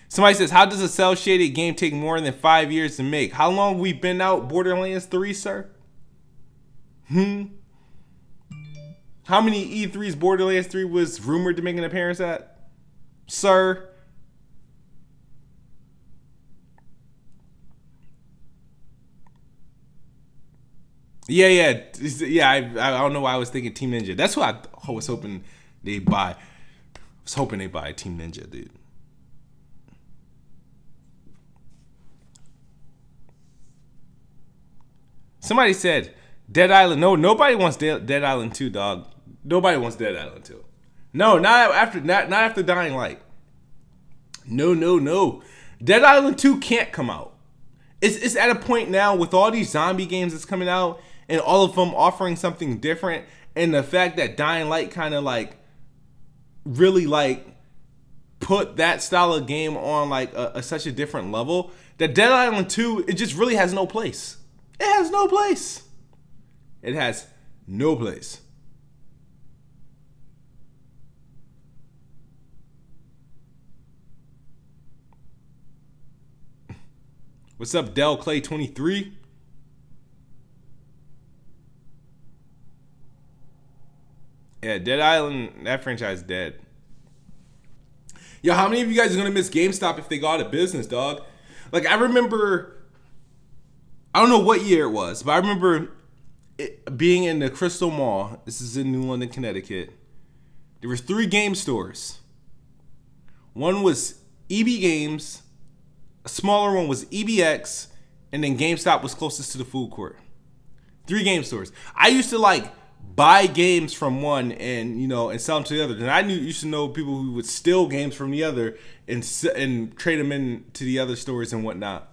Somebody says, how does a cel-shaded game take more than 5 years to make? How long we been out Borderlands 3, sir? How many E3s Borderlands 3 was rumored to make an appearance at? Sir? Yeah. I don't know why I was thinking Team Ninja. That's what I was hoping they buy. I was hoping they buy Team Ninja, dude. Somebody said Dead Island. No, nobody wants Dead Island 2, dog. Nobody wants Dead Island 2. No, not after Dying Light. No. Dead Island 2 can't come out. It's at a point now with all these zombie games that's coming out and all of them offering something different, and the fact that Dying Light kind of like really like put that style of game on like such a different level, that Dead Island 2, it just really has no place. It has no place. It has no place. What's up, Del Clay 23? Yeah, Dead Island, that franchise is dead. Yo, how many of you guys are gonna miss GameStop if they go out of business, dog? Like, I remember, I don't know what year it was, but I remember being in the Crystal Mall. This is in New London, Connecticut. There was 3 game stores. One was EB Games, a smaller one was EBX, and then GameStop was closest to the food court. 3 game stores. I used to like buy games from one and, you know, and sell them to the other. And I used to know people who would steal games from the other and trade them into the other stores and whatnot.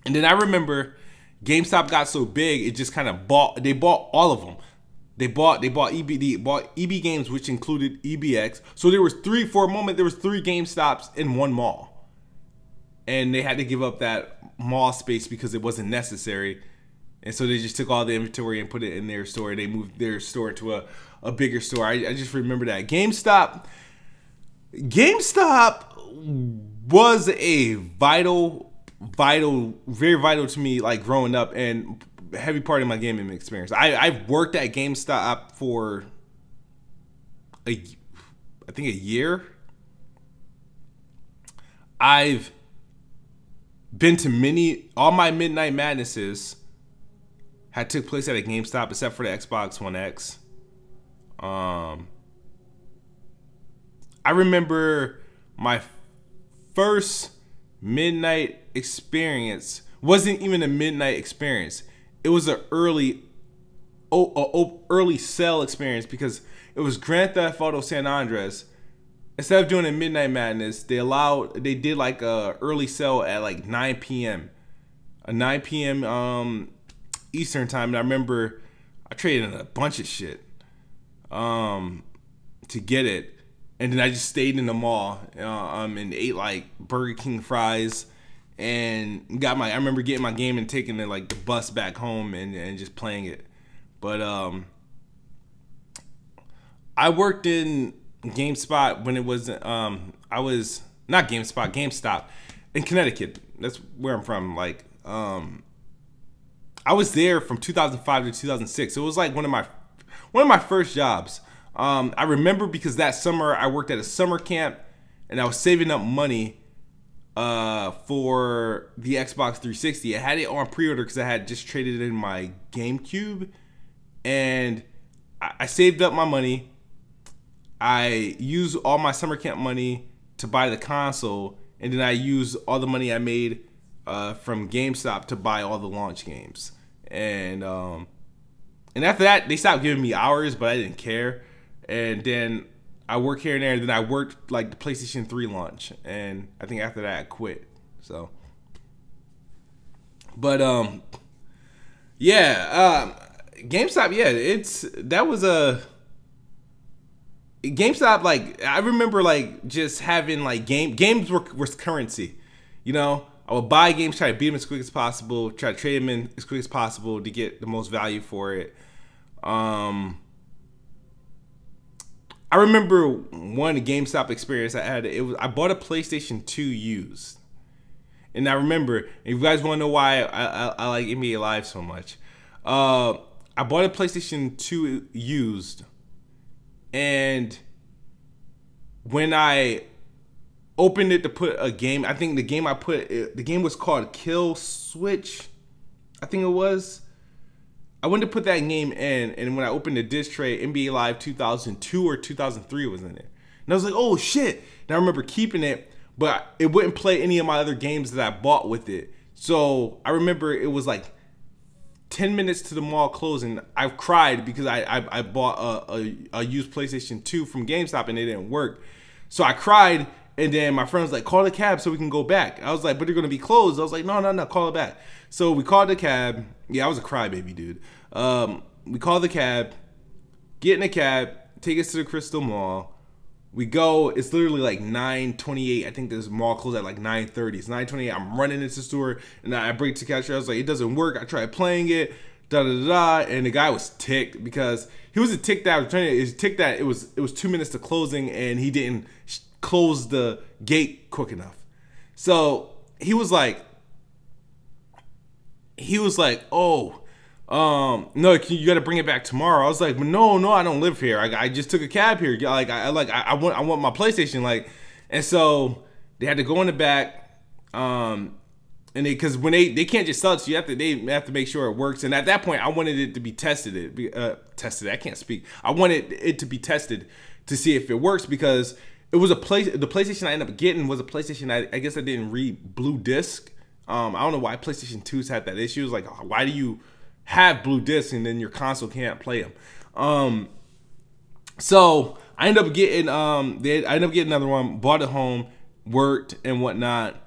And then I remember GameStop got so big, it just kind of they bought all of them. They bought EB Games, which included EBX. So there was 3 for a moment. There was 3 GameStops in one mall, and they had to give up that mall space because it wasn't necessary. And so they just took all the inventory and put it in their store. They moved their store to a bigger store. I just remember that. GameStop was a very vital to me, like growing up, and a heavy part of my gaming experience. I've worked at GameStop for I think a year. I've been to all my Midnight Madnesses had took place at a GameStop except for the Xbox One X. I remember my first midnight experience wasn't even a midnight experience. It was an early sell experience because it was Grand Theft Auto San Andreas. Instead of doing a Midnight Madness, they did like a early sell at like 9 p.m. A 9 p.m. Eastern time. And I remember I traded in a bunch of shit to get it. And then I just stayed in the mall and ate like Burger King fries and I remember getting my game and taking the bus back home and just playing it. But I worked in GameSpot when it was I was not GameSpot, GameStop in Connecticut. That's where I'm from. Like I was there from 2005 to 2006. It was like one of my first jobs. I remember because that summer I worked at a summer camp and I was saving up money for the Xbox 360. I had it on pre-order because I had just traded in my GameCube, and I saved up my money. I used all my summer camp money to buy the console, and then I used all the money I made from GameStop to buy all the launch games. And after that, they stopped giving me hours, but I didn't care. And then I worked here and there, and then I worked like the PlayStation 3 launch, and I think after that I quit. So, but GameStop, that was a GameStop. Like I remember like just having like games were currency, you know. I would buy games, try to beat them as quick as possible, try to trade them in as quick as possible to get the most value for it. I remember one GameStop experience I had. I bought a PlayStation 2 used, and I remember. If you guys want to know why I like NBA Live so much, I bought a PlayStation 2 used, and when I opened it to put a game, I think the game was called Kill Switch. I think it was. I went to put that game in, and when I opened the disc tray, NBA Live 2002 or 2003 was in it. And I was like, oh shit. And I remember keeping it, but it wouldn't play any of my other games that I bought with it. So I remember it was like 10 minutes to the mall closing. I cried because I bought a used PlayStation 2 from GameStop and it didn't work. So I cried, and then my friend was like, call the cab so we can go back. I was like, but they're going to be closed. I was like, no, call it back. So we called the cab. Yeah, I was a crybaby, dude. We called the cab, get in the cab, take us to the Crystal Mall. We go, it's literally like 9:28. I think this mall closed at like 9:30. It's 9:28. I'm running into the store, and I break to catch her. I was like, it doesn't work. I tried playing it, and the guy was ticked because he was a tick that I was trying to, is tick that it was 2 minutes to closing, and he didn't close the gate quick enough. So he was like, oh, no, you got to bring it back tomorrow. I was like, no, I don't live here. I just took a cab here. Like, I want my PlayStation. Like, and so they had to go in the back, and because when they can't just sell it, so they have to make sure it works. And at that point, I wanted it to be tested. I can't speak. I wanted it to be tested to see if it works, because it was the PlayStation I ended up getting was a PlayStation. I guess I didn't read blue disc. I don't know why PlayStation 2s had that issue. It's like, why do you have blue discs and then your console can't play them? So I ended up getting I ended up getting another one, bought it home, worked and whatnot,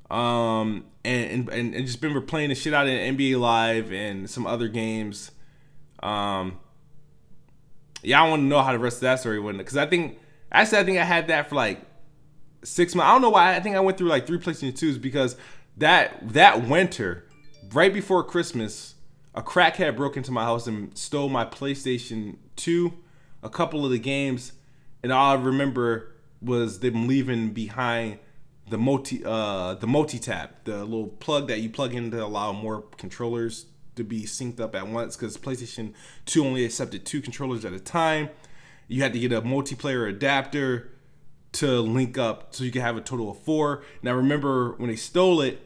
and just been replaying the shit out of NBA Live and some other games. Yeah, I want to know how the rest of that story went, because I think I had that for like 6 months. I don't know why. I think I went through like 3 PlayStation 2s, because that winter, right before Christmas, a crackhead broke into my house and stole my PlayStation 2, a couple of the games, and all I remember was them leaving behind the multi-tap, the little plug that you plug in to allow more controllers to be synced up at once, because PlayStation 2 only accepted 2 controllers at a time. You had to get a multiplayer adapter to link up so you could have a total of 4. And I remember when they stole it,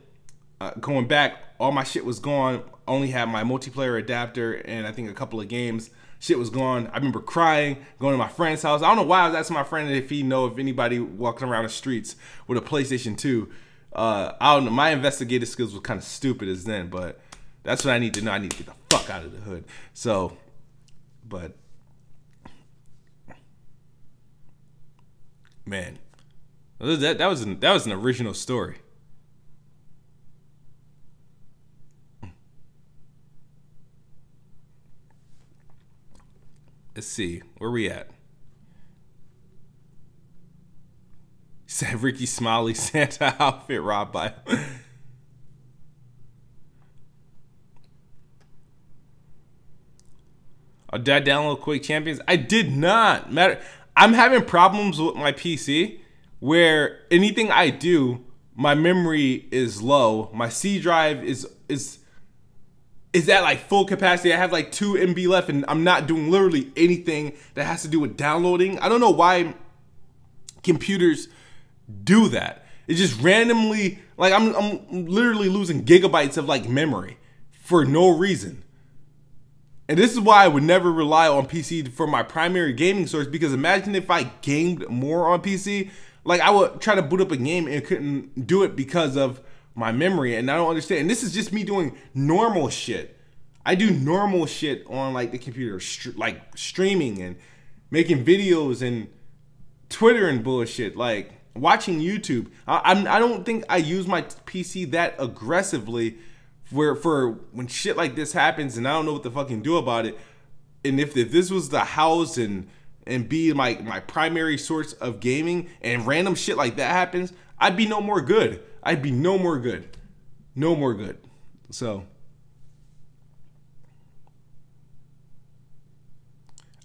going back, all my shit was gone. I only had my multiplayer adapter and I think a couple of games. Shit was gone. I remember crying, going to my friend's house. I don't know why I was asking my friend if he know if anybody walking around the streets with a PlayStation 2. I don't know. My investigative skills were kind of stupid as then, but that's what I need to know. I need to get the fuck out of the hood. So, but man, that was an original story. Let's see, where we at? Said Ricky Smiley Santa outfit robbed by him. Oh, did I download Quake Champions? I did not. I'm having problems with my PC where anything I do, my memory is low. My C drive is at like full capacity. I have like 2 MB left and I'm not doing literally anything that has to do with downloading. I don't know why computers do that. It just randomly, like I'm literally losing gigabytes of like memory for no reason. And this is why I would never rely on PC for my primary gaming source, because imagine if I gamed more on PC, like I would try to boot up a game and couldn't do it because of my memory, and I don't understand. And this is just me doing normal shit. I do normal shit on like the computer, like streaming and making videos and Twitter and bullshit, like watching YouTube. I don't think I use my PC that aggressively for when shit like this happens and I don't know what to fucking do about it. And if this was the house and be my primary source of gaming and random shit like that happens, I'd be no more good. I'd be no more good. No more good. So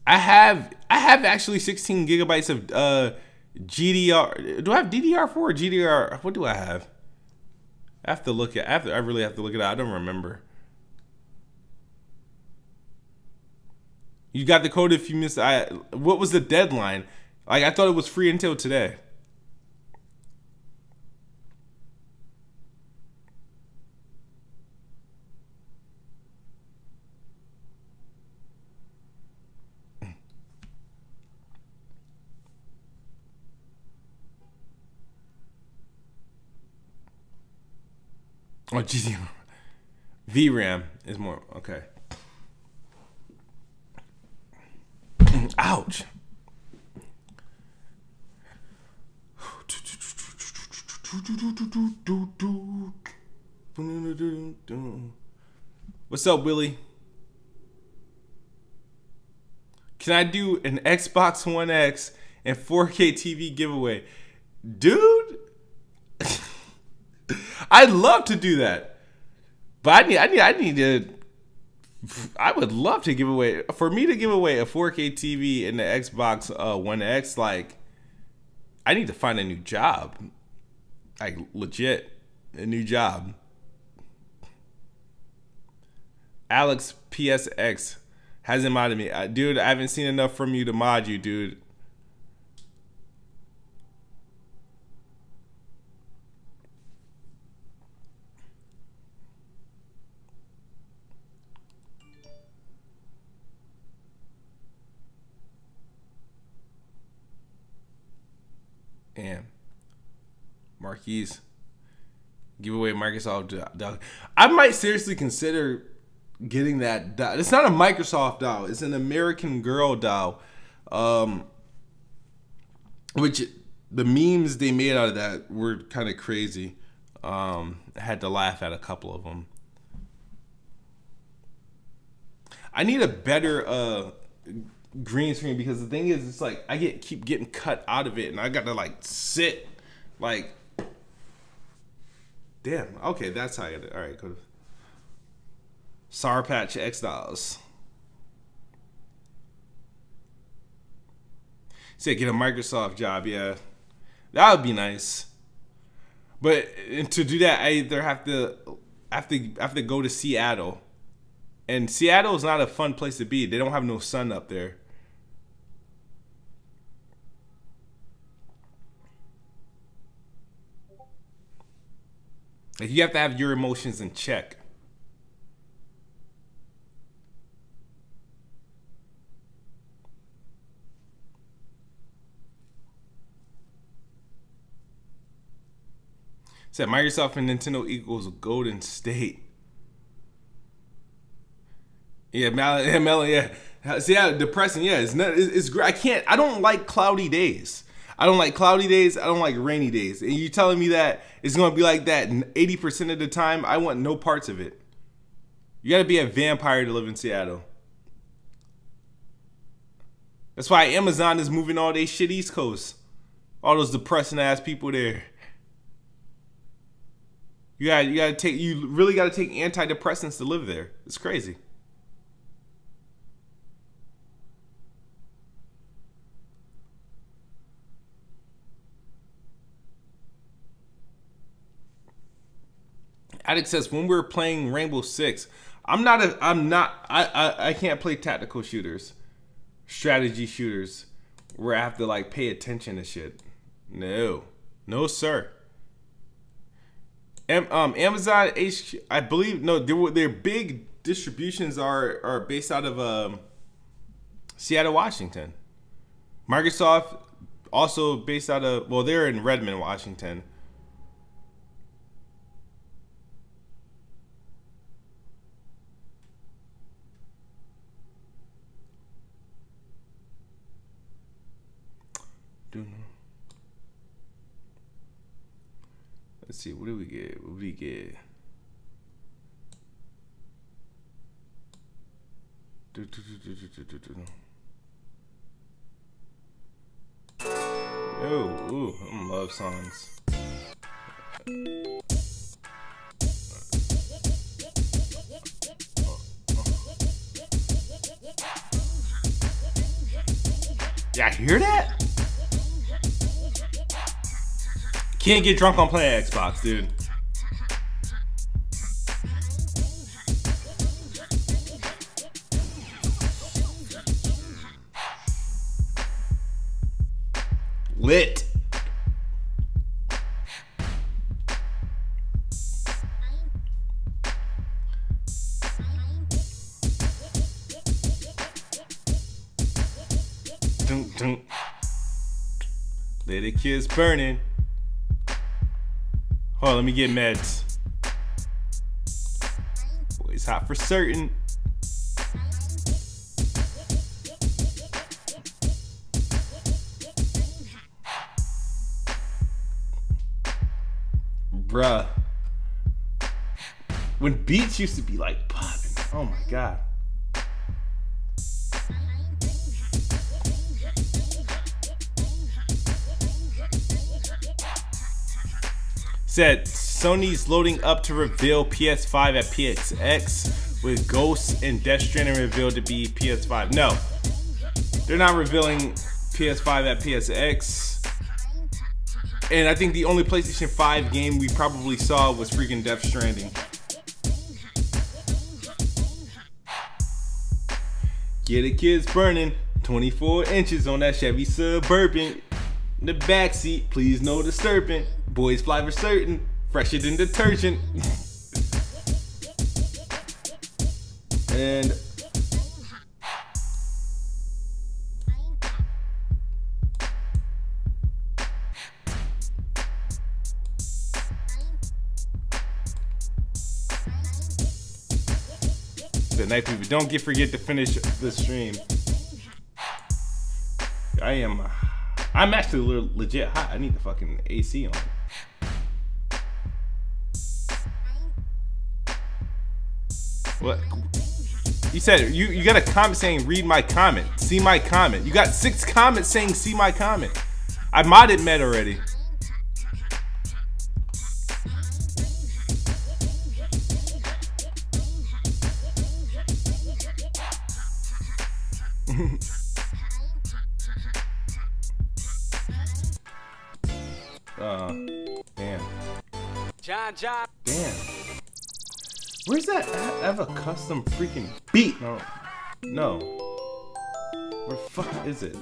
I have actually 16 gigabytes of GDR. Do I have DDR4 or GDR? What do I have? I have to look at. I really have to look it up. I don't remember. You got the code if you missed. What was the deadline? Like I thought it was free until today. Oh, GD. VRAM is more okay. Ouch. What's up, Willie? Can I do an Xbox One X and 4K TV giveaway? Dude, I'd love to do that. But I would love to give away, for me to give away a 4K TV and the Xbox One X, like, I need to find a new job. Like, legit, a new job. Alex PSX hasn't modded me. Dude, I haven't seen enough from you to mod you, dude. Damn. Marquise. Give away Microsoft doll. I might seriously consider getting that doll. It's not a Microsoft doll. It's an American Girl doll. Which the memes they made out of that were kind of crazy. I had to laugh at a couple of them. I need a better green screen, because the thing is, it's like I keep getting cut out of it, and I got to like sit like, damn. Okay, that's how I get it. All right, good. Sour Patch X dolls. Say get a Microsoft job, yeah, that would be nice. But to do that, I either have to go to Seattle. And Seattle is not a fun place to be. They don't have no sun up there. Like, you have to have your emotions in check. Said Microsoft and Nintendo equals Golden State. Yeah, Melon, yeah. See, yeah, depressing. Yeah, it's great. I don't like cloudy days. I don't like cloudy days. I don't like rainy days. And you telling me that it's gonna be like that 80% of the time? I want no parts of it. You gotta be a vampire to live in Seattle. That's why Amazon is moving all their shit East Coast. All those depressing ass people there. You really gotta take antidepressants to live there. It's crazy. Addict says, when we were playing Rainbow Six, I can't play tactical shooters, strategy shooters, where I have to like pay attention to shit. No, sir. Amazon HQ, I believe, no, their big distributions are based out of Seattle, Washington. Microsoft also based out of, well, they're in Redmond, Washington. Let's see, what do we get? What do we get? Oh, ooh, I love songs. Y'all hear that? Can't get drunk on playing Xbox, dude. Lit. Dun, dun. Let the kids burning. Hold on, let me get meds. It's hot for certain. Bruh. When beats used to be like popping. Oh my god. Said Sony's loading up to reveal PS5 at PSX with Ghosts and Death Stranding revealed to be PS5. No, they're not revealing PS5 at PSX. And I think the only PlayStation 5 game we probably saw was freaking Death Stranding. Get it, kids burning. 24 inches on that Chevy Suburban. In the backseat, please no disturbing. Boys fly for certain. Fresher than detergent. And the night people, don't forget to finish the stream. I'm actually legit hot. I need the fucking AC on. What? You said you got a comment saying read my comment, see my comment. You got 6 comments saying see my comment. I modded Med already. Damn. John. Damn. Where's that? I have a custom freaking beat. No. Where the fuck is it?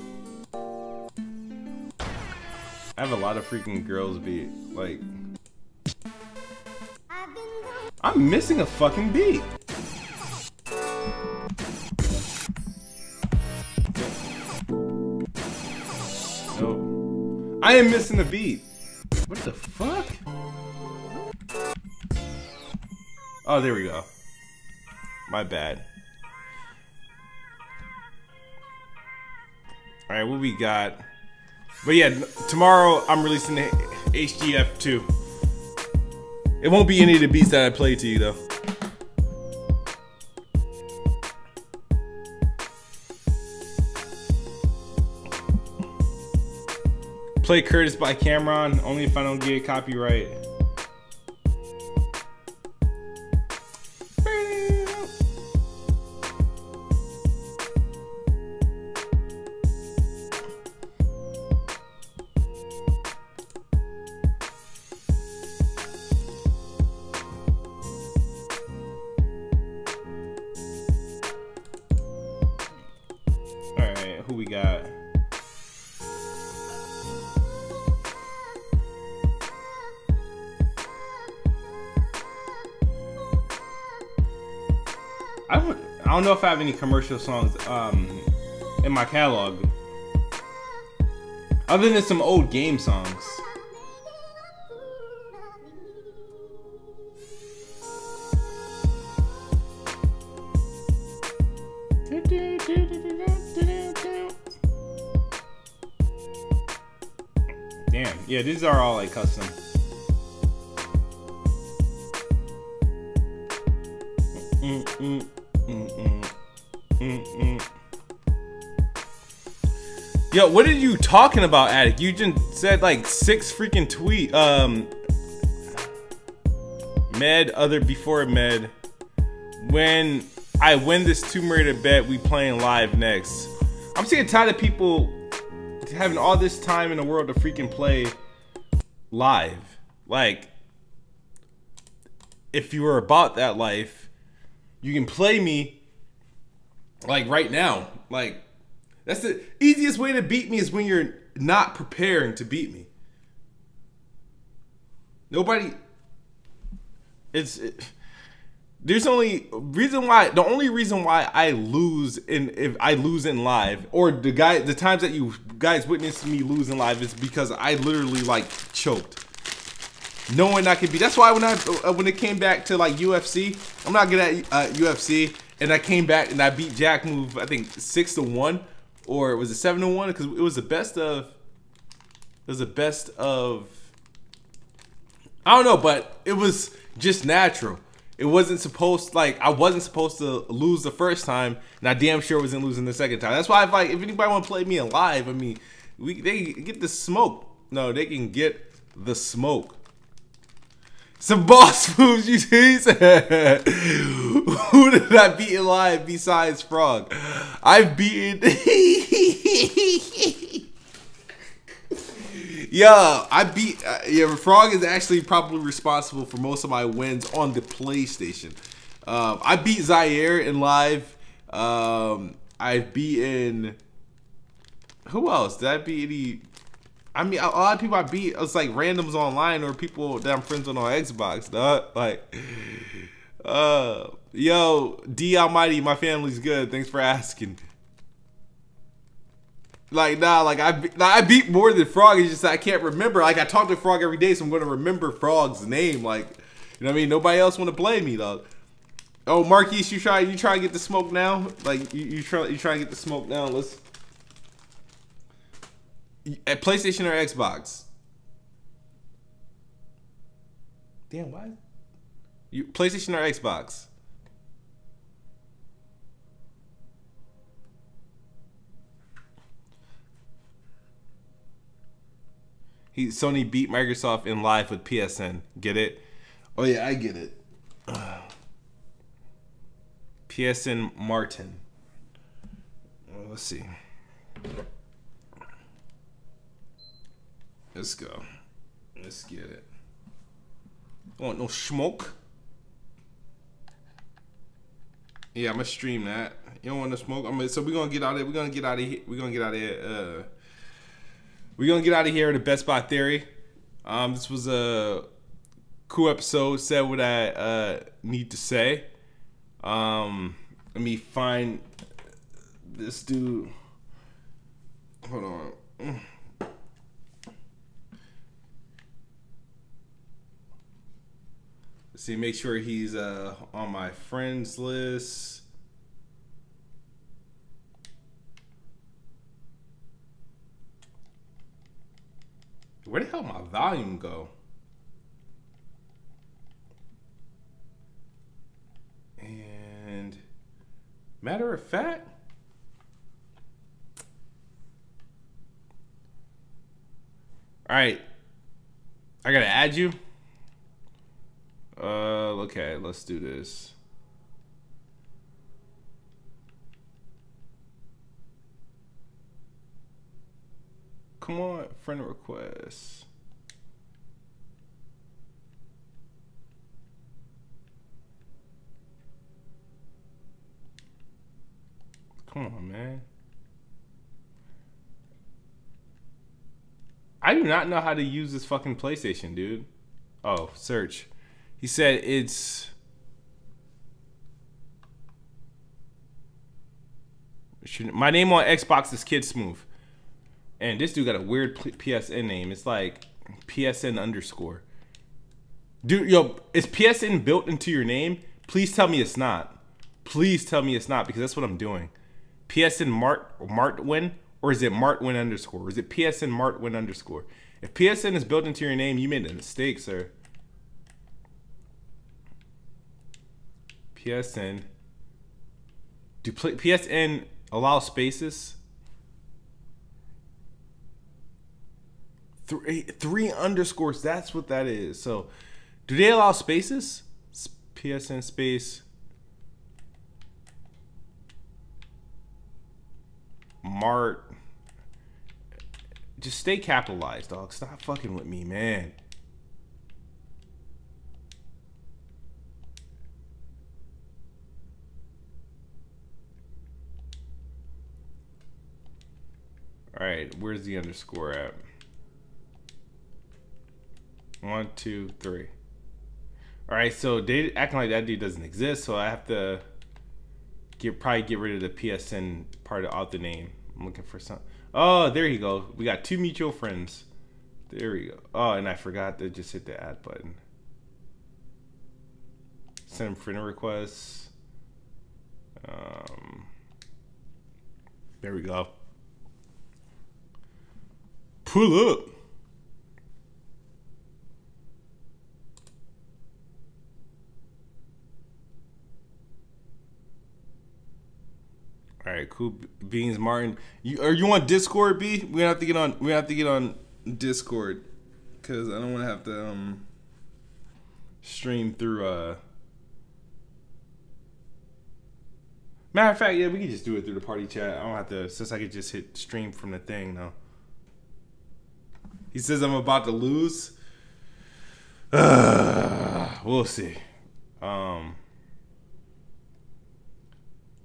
I have a lot of freaking girls beat. Like, I'm missing a fucking beat. No. I am missing a beat. What the fuck? Oh, there we go. My bad. Alright, what we got? But yeah, tomorrow I'm releasing the HGF 2. It won't be any of the beats that I played to you though. Play Curtis by Cameron, only if I don't get copyright. Alright, who we got? I don't know if I have any commercial songs in my catalog other than some old game songs. Damn, yeah, these are all like custom. Yo, what are you talking about, Addict? You just said like 6 freaking tweet. Med, other before Med. When I win this Tomb Raider bet, we playing live next. I'm sick and tired of people having all this time in the world to freaking play live. Like, if you were about that life, you can play me like right now. Like, that's the easiest way to beat me is when you're not preparing to beat me. Nobody. There's only reason why. The only reason why I lose if I lose in live, or the times that you guys witness me lose in live, is because I literally like choked. knowing I could be. That's why when it came back to like UFC, I'm not good at UFC, and I came back and I beat Jack Move, I think 6-1, or was it 7-1? Because it was the best of. It was the best of. I don't know, but it was just natural. It wasn't supposed, like, I wasn't supposed to lose the first time, and I damn sure wasn't losing the second time. That's why if anybody want to play me in live, I mean, they get the smoke. No, they can get the smoke. Some boss moves, you see? Who did I beat in live besides Frog? I've beaten. Yeah, I beat. Yeah, Frog is actually probably responsible for most of my wins on the PlayStation. I beat Zaire in live. I've beaten. Who else? Did I beat any? I mean, a lot of people I beat. It was like randoms online or people that I'm friends with on Xbox. Dog. Like, yo, D Almighty, my family's good. Thanks for asking. Like, nah, like I beat more than Frog. It's just I can't remember. Like, I talk to Frog every day, so I'm gonna remember Frog's name. Like, you know what I mean? Nobody else want to play me, dog. Oh, Marquise, you try to get the smoke now. Like, you try to get the smoke now. Let's. At PlayStation or Xbox? Damn, why? You PlayStation or Xbox? Sony beat Microsoft in live with PSN. Get it? Oh yeah, I get it. PSN Martin. Well, let's see. Let's go. Let's get it. Want no smoke? Yeah, I'm gonna stream that. You don't want no smoke? So we're gonna get out of here. We're gonna get out of here. We're gonna get out of here. We're gonna get out of here. The Bestbot theory. This was a cool episode. Said what I need to say. Let me find this dude. Hold on. Let's see, make sure he's on my friends list. Where the hell my volume go? And matter of fact, all right, I gotta add you. Okay, let's do this. Come on, friend request. Come on, man. I do not know how to use this fucking PlayStation, dude. Oh, search. He said it's... My name on Xbox is Kid Smooth. And this dude got a weird PSN name. It's like PSN underscore. Dude, yo, is PSN built into your name? Please tell me it's not. Please tell me it's not, because that's what I'm doing. PSN Martwin, or is it Martwin underscore? Or is it PSN Martwin underscore? If PSN is built into your name, you made a mistake, sir. PSN. Do PSN allow spaces? Three underscores, that's what that is. So, do they allow spaces? PSN space. Mart. Just stay capitalized, dog. Stop fucking with me, man. All right, where's the underscore at? 1, 2, 3. All right, so they acting like that dude doesn't exist, so I have to probably get rid of the PSN part out the name. I'm looking for some. Oh, there you go. We got 2 mutual friends. There we go. Oh, and I forgot to just hit the add button. Send friend requests. There we go. Pull up. All right, cool beans, Martin. You on Discord, B? We have to get on. We have to get on Discord because I don't want to have to stream through. Matter of fact, yeah, we can just do it through the party chat. I don't have to, since I could just hit stream from the thing now. He says I'm about to lose. We'll see. I'm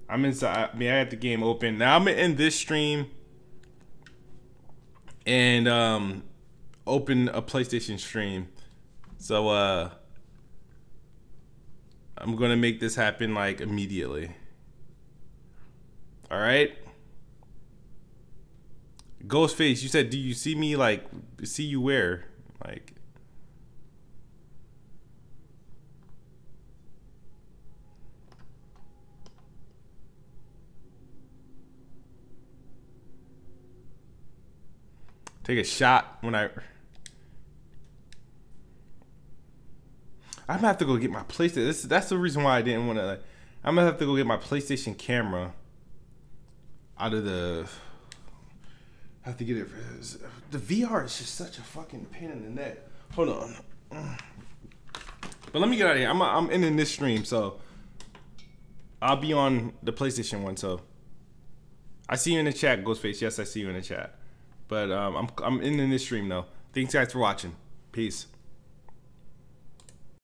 inside. I mean, I got the game open. Now I'm in this stream and open a PlayStation stream. So I'm gonna make this happen like immediately. All right. Ghostface, you said, do you see me? Like, see you where? Like, take a shot when I'm gonna have to go get my PlayStation. That's the reason why I didn't want to. Like, I'm gonna have to go get my PlayStation camera out of the. I have to get it. The VR is just such a fucking pain in the neck. Hold on. But let me get out of here. I'm ending this stream, so I'll be on the PlayStation one. So I see you in the chat, Ghostface. Yes, I see you in the chat. But I'm ending this stream though. Thanks guys for watching. Peace.